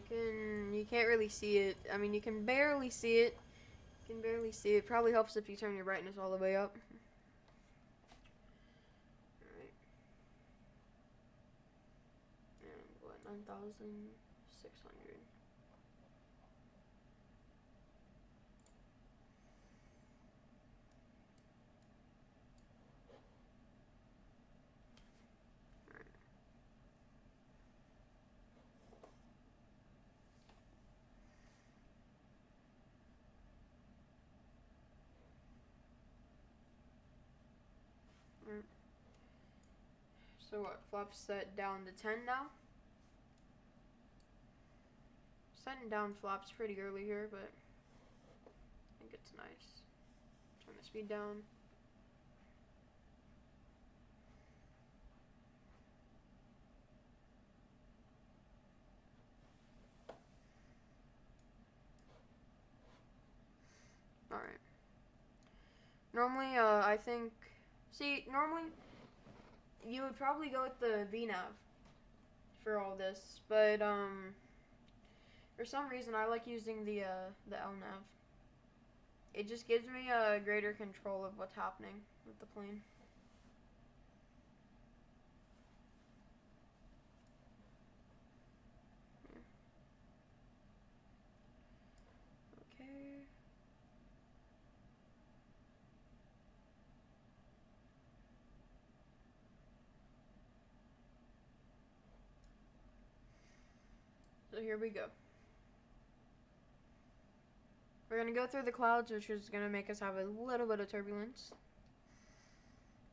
you can't really see it. I mean, you can barely see it. You can barely see it. Probably helps if you turn your brightness all the way up. Alright. And what, 9,600. So what, flop's set down to 10 now? Setting down flops pretty early here, but I think it's nice. Turn the speed down. Alright. Normally, I think, normally you would probably go with the VNav for all this, but for some reason I like using the LNav. It just gives me a greater control of what's happening with the plane. Okay. So here we go. We're going to go through the clouds, which is going to make us have a little bit of turbulence.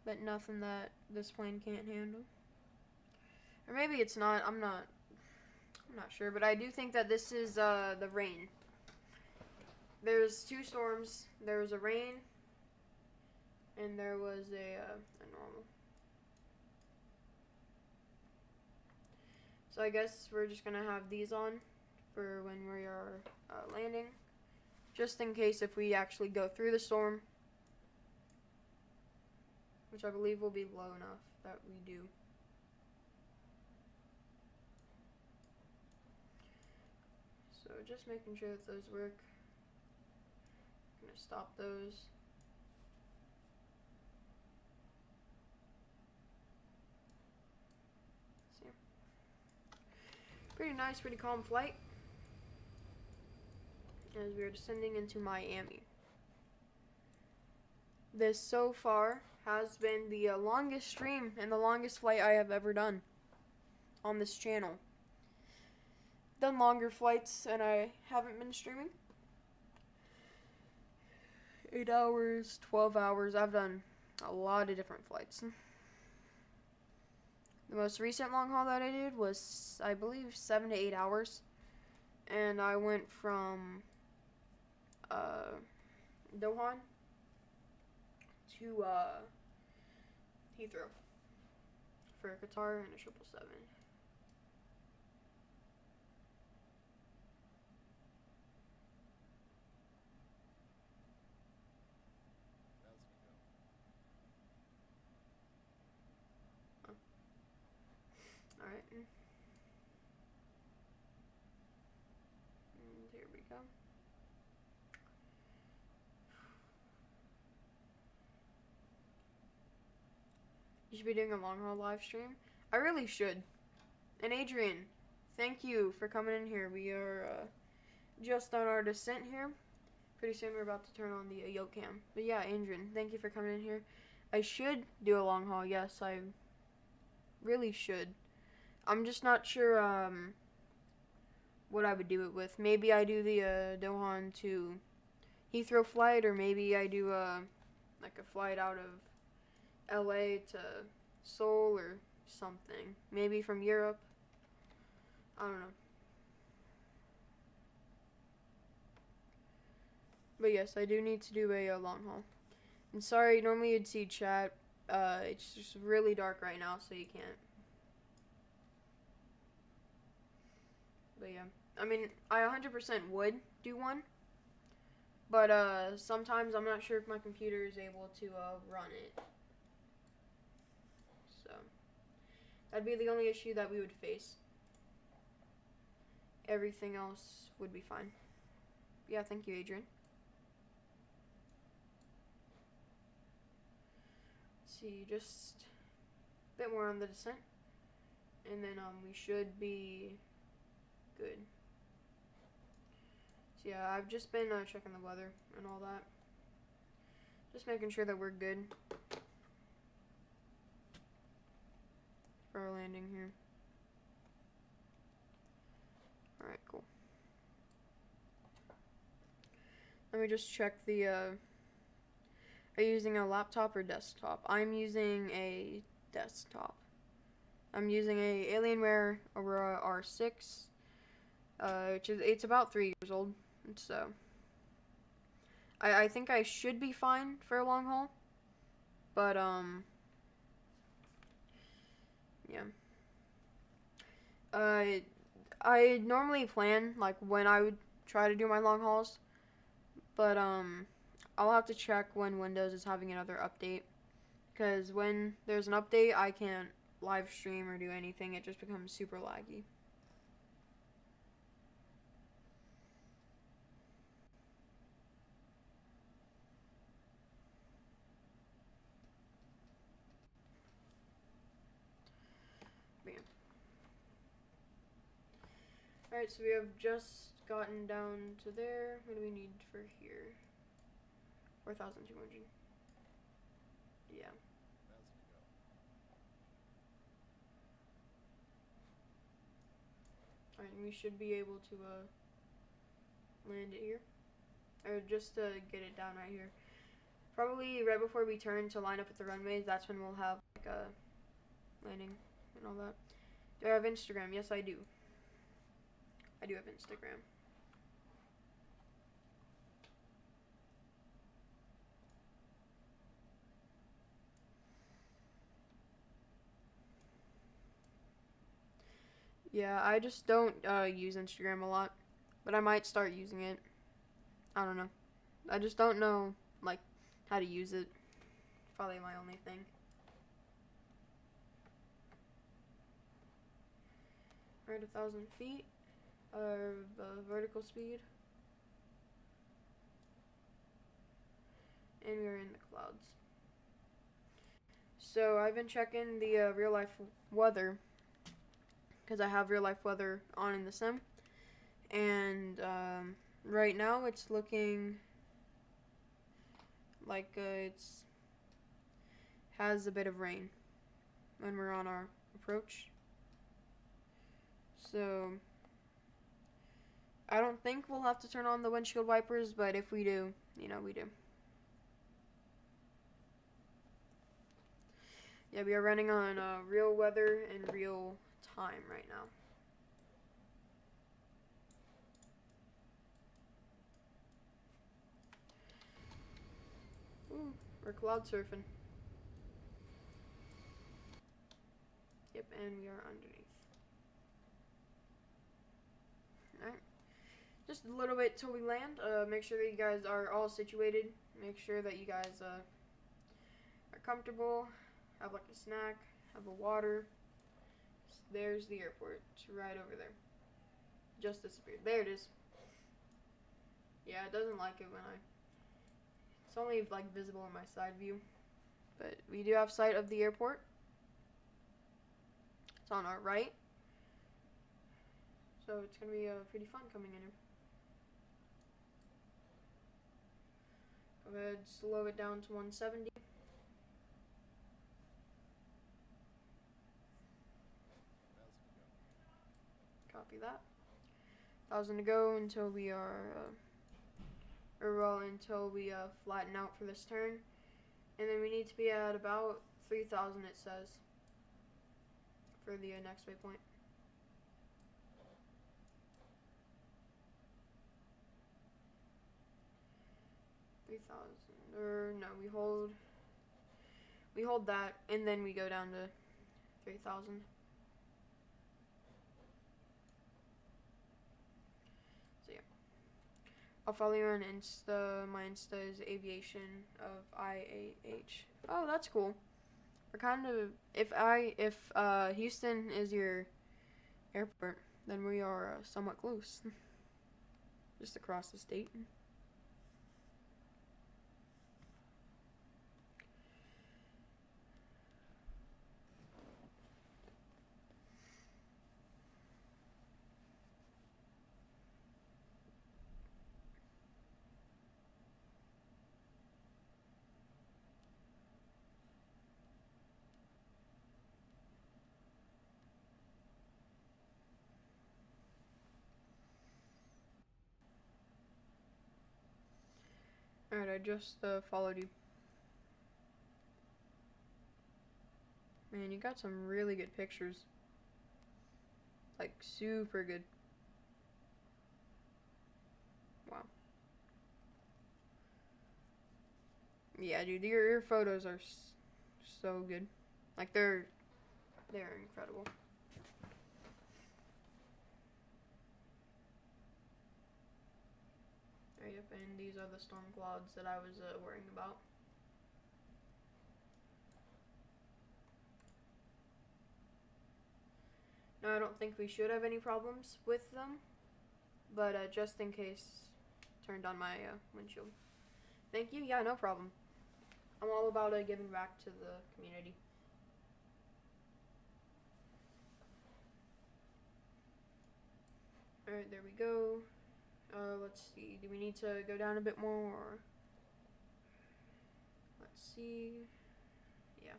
But nothing that this plane can't handle. Or maybe it's not. I'm not sure. But I do think that this is the rain. There's two storms. There was a rain. And there was a normal. So I guess we're just going to have these on for when we are landing. Just in case if we actually go through the storm. Which I believe will be low enough that we do. So just making sure that those work. I'm going to stop those. See? Pretty nice, pretty calm flight. As we are descending into Miami. This so far has been the longest stream and the longest flight I have ever done on this channel. Done longer flights and I haven't been streaming. 8 hours, 12 hours, I've done a lot of different flights. The most recent long haul that I did was, I believe, 7 to 8 hours. And I went from Doha to Heathrow for Qatar and a 777. All right. And here we go. You should be doing a long haul live stream. I really should. And Adrian, thank you for coming in here. We are just on our descent here. Pretty soon we're about to turn on the yoke cam. But yeah, Adrian, thank you for coming in here. I should do a long haul. Yes, I really should. I'm just not sure what I would do it with. Maybe I do the Doha to Heathrow flight, or maybe I do like a flight out of LA to Seoul or something. Maybe from Europe. I don't know. But yes, I do need to do a long haul. And sorry, normally you'd see chat. It's just really dark right now, so you can't. But yeah, I mean, I 100% would do one. But sometimes I'm not sure if my computer is able to run it. So that'd be the only issue that we would face. everything else would be fine. Yeah, thank you, Adrian. Let's see, just a bit more on the descent, and then we should be good. So yeah, I've just been checking the weather and all that, just making sure that we're good for our landing here. Alright, cool. Let me just check the, are you using a laptop or desktop? I'm using a desktop. I'm using a Alienware Aurora R6, it's about 3 years old, so I think I should be fine for a long haul, but, yeah. I normally plan, like, when I would try to do my long hauls, but, I'll have to check when Windows is having another update, because when there's an update, I can't live stream or do anything. It just becomes super laggy. Bam. Alright, so we have just gotten down to there. What do we need for here? 4,200. Yeah. Alright, we should be able to land it here. Or just to get it down right here. Probably right before we turn to line up at the runways, that's when we'll have like a landing and all that. Do I have Instagram? Yes, I do. I do have Instagram. Yeah, I just don't use Instagram a lot, but I might start using it. I don't know. I just don't know, like, how to use it. Probably my only thing. Alright, 1,000 feet of vertical speed. And we're in the clouds. So I've been checking the real life weather, because I have real life weather on in the sim. And right now it's looking like it's has a bit of rain when we're on our approach. So I don't think we'll have to turn on the windshield wipers, but if we do, you know, we do. Yeah, we are running on real weather and real time right now. Ooh, we're cloud surfing. Yep, and we are underneath. Alright. Just a little bit till we land. Make sure that you guys are all situated. Make sure that you guys are comfortable. Have like a snack. Have a water. There's the airport. It's right over there. Just disappeared. There it is. Yeah, it doesn't like it when it's only like visible in my side view. But we do have sight of the airport. It's on our right. So it's going to be pretty fun coming in here. Go ahead, slow it down to 170. Copy that. 1,000 to go until we are, until we flatten out for this turn. And then we need to be at about 3,000, it says, for the next waypoint. Or no, we hold that, and then we go down to 3,000. So yeah, I'll follow you on Insta. My Insta is aviation of IAH. Oh, that's cool. We're kind of, if Houston is your airport, then we are somewhat close. Just across the state. Alright, I just followed you. Man, you got some really good pictures. Like, super good. Wow. Yeah, dude, your photos are so good. Like, they're incredible. Yep, and these are the storm clouds that I was worrying about. Now, I don't think we should have any problems with them, but just in case, turned on my windshield. Thank you. Yeah, no problem. I'm all about giving back to the community. Alright, there we go. Let's see. Do we need to go down a bit more? Or let's see. Yeah.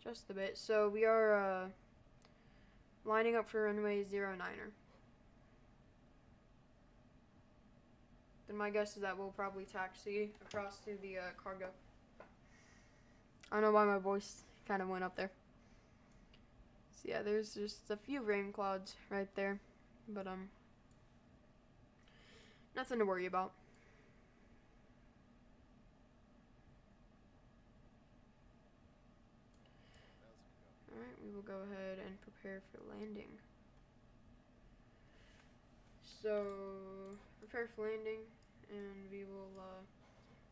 Just a bit. So we are lining up for runway 09er. Then my guess is that we'll probably taxi across to the cargo. I don't know why my voice kind of went up there. So yeah, there's just a few rain clouds right there, but nothing to worry about. Alright, we will go ahead and prepare for landing. So, prepare for landing, and we will,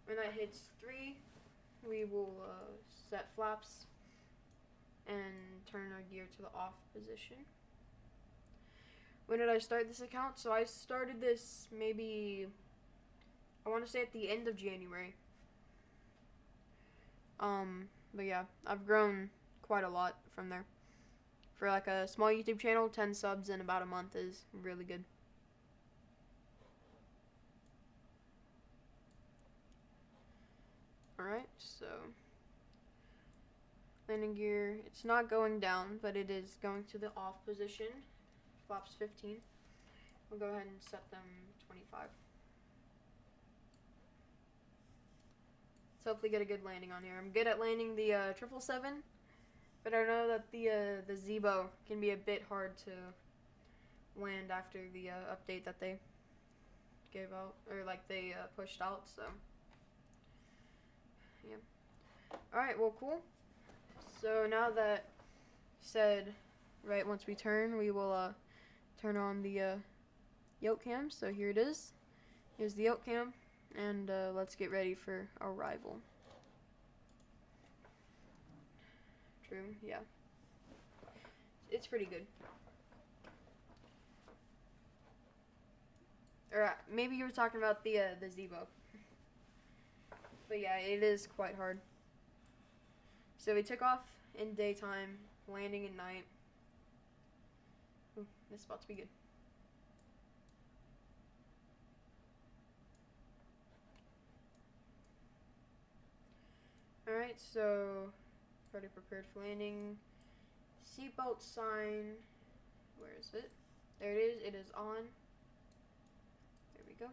when that hits 3, we will set flaps and turn our gear to the off position. When did I start this account? So I started this maybe, I want to say at the end of January. But yeah, I've grown quite a lot from there. For like a small YouTube channel, 10 subs in about a month is really good. Alright, so landing gear, it's not going down, but it is going to the off position. Flaps 15. We'll go ahead and set them 25. Let's hopefully get a good landing on here. I'm good at landing the 777, but I know that the Zibo can be a bit hard to land after the update that they gave out, or like they pushed out, so yeah. Alright, well, cool. So now that said, right, once we turn, we will turn on the yoke cam. So here it is. Here's the yoke cam, and let's get ready for arrival. True, yeah. It's pretty good. Or maybe you were talking about the Zibo. But yeah, it is quite hard. So we took off in daytime, landing at night. Ooh, this spot's be good. Alright, so already prepared for landing. Seatbelt sign. Where is it? There it is. It is on. There we go.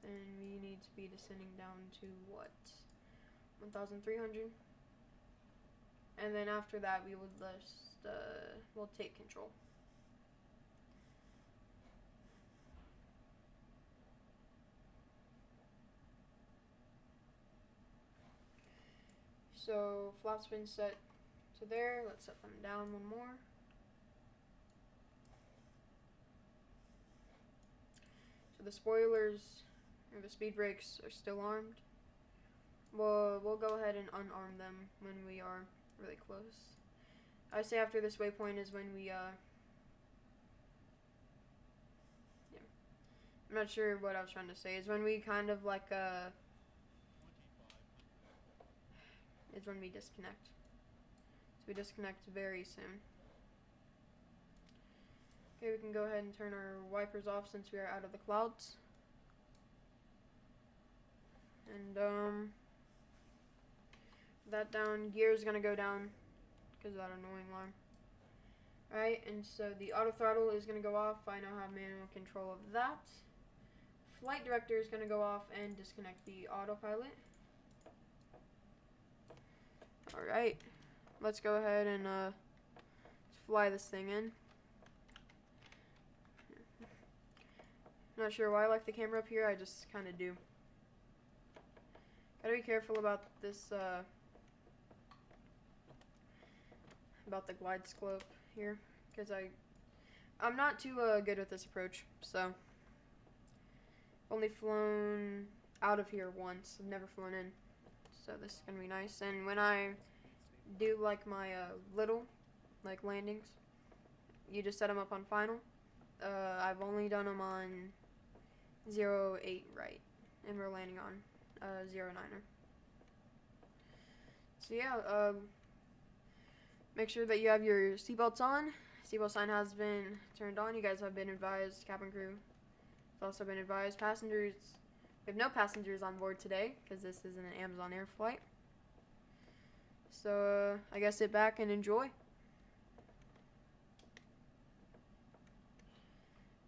And we need to be descending down to what? 1,300. And then after that, we will just, we'll take control. So, flaps been set to there. Let's set them down one more. So the spoilers, or the speed brakes, are still armed. We'll go ahead and unarm them when we are really close. I say after this waypoint is when we, yeah. I'm not sure what I was trying to say. Is when we kind of like, is when we disconnect. So we disconnect very soon. Okay, we can go ahead and turn our wipers off since we are out of the clouds. And, that down, gear is gonna go down because of that annoying alarm. Alright, and so the auto throttle is gonna go off. I now have manual control of that. Flight director is gonna go off and disconnect the autopilot. Alright, let's go ahead and fly this thing in. Not sure why I like the camera up here, I just kind of do. Gotta be careful about this, about the glide slope here, because I'm not too good with this approach, so. Only flown out of here once, I've never flown in, so this is gonna be nice. And when I do like my little, like landings, you just set them up on final. I've only done them on 0.8 right, and we're landing on 0.9er. So yeah, make sure that you have your seatbelts on. Seatbelt sign has been turned on. You guys have been advised. Cabin crew has also been advised. Passengers, we have no passengers on board today because this isn't an Amazon Air flight. So I guess sit back and enjoy.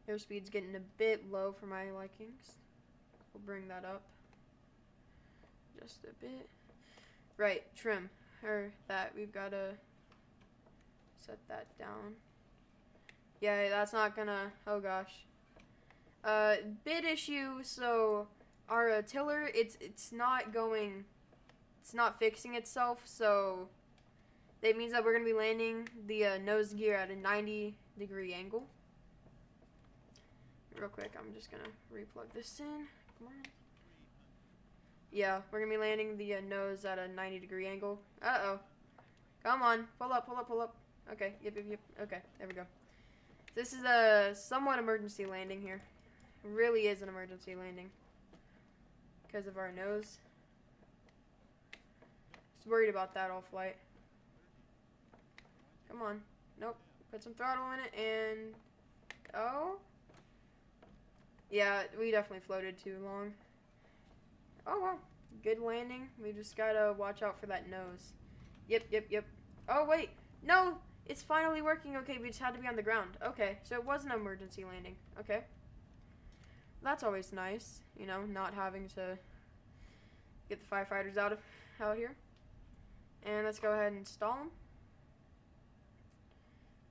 Airspeed's getting a bit low for my likings. We'll bring that up just a bit. Right, trim, or that, we've got to set that down. Yeah, that's not gonna, oh gosh. Bit issue, so our tiller, it's not going, it's not fixing itself, so that means that we're gonna be landing the nose gear at a 90-degree angle. Real quick, I'm just gonna replug this in. Come on. Yeah, we're gonna be landing the nose at a 90-degree angle. Uh-oh. Come on. Pull up, pull up, pull up. Okay, yep. Okay, there we go. This is a somewhat emergency landing here. It really is an emergency landing because of our nose. Just worried about that all flight. Come on. Nope. Put some throttle in it and... Oh? Yeah, we definitely floated too long. Oh, well. Good landing. We just gotta watch out for that nose. Yep. Oh, wait. No! It's finally working. Okay, we just had to be on the ground. Okay, so it was an emergency landing. Okay. That's always nice, you know, not having to get the firefighters out here. And let's go ahead and install them.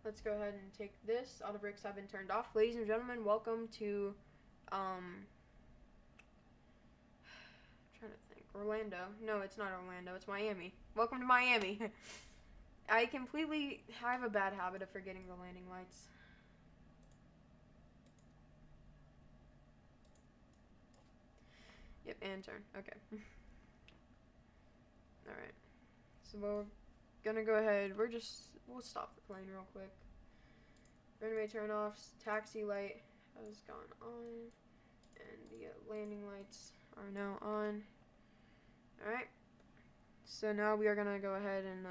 Let's go ahead and take this. All the brakes have been turned off. Ladies and gentlemen, welcome to, I'm trying to think, Orlando. No, it's not Orlando, it's Miami. Welcome to Miami. I have a bad habit of forgetting the landing lights. Yep, and turn. Okay. Alright. So we're gonna go ahead. We'll stop the plane real quick. Runway turn offs. Taxi light has gone on. And the landing lights are now on. Alright. So now we are gonna go ahead and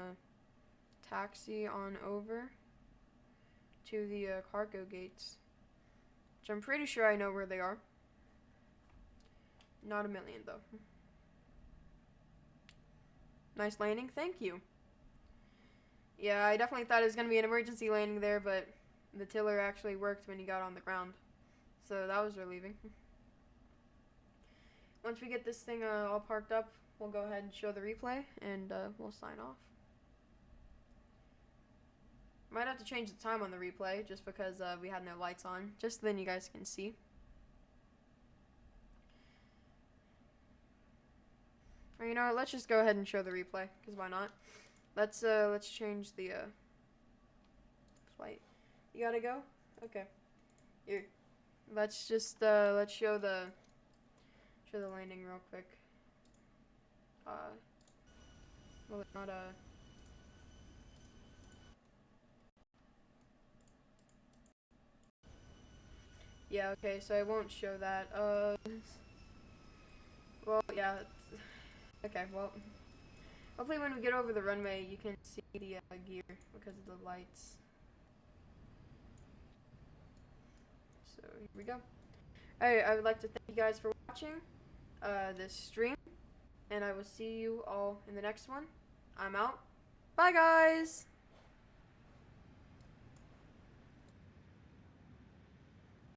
taxi on over to the cargo gates, which I'm pretty sure I know where they are. Not a million though. Nice landing, thank you. Yeah, I definitely thought it was gonna be an emergency landing there, but the tiller actually worked when you got on the ground, so that was relieving. Once we get this thing all parked up, we'll go ahead and show the replay, and we'll sign off. Might have to change the time on the replay just because we had no lights on, just then you guys can see. Or you know what, let's just go ahead and show the replay, because why not? Let's change the flight. You gotta go? Okay. Here. Let's just let's show the landing real quick. Well, it's not Yeah, okay, so I won't show that. Well, yeah. Okay, well, hopefully when we get over the runway, you can see the gear because of the lights. So here we go. Alright, I would like to thank you guys for watching this stream, and I will see you all in the next one. I'm out. Bye, guys!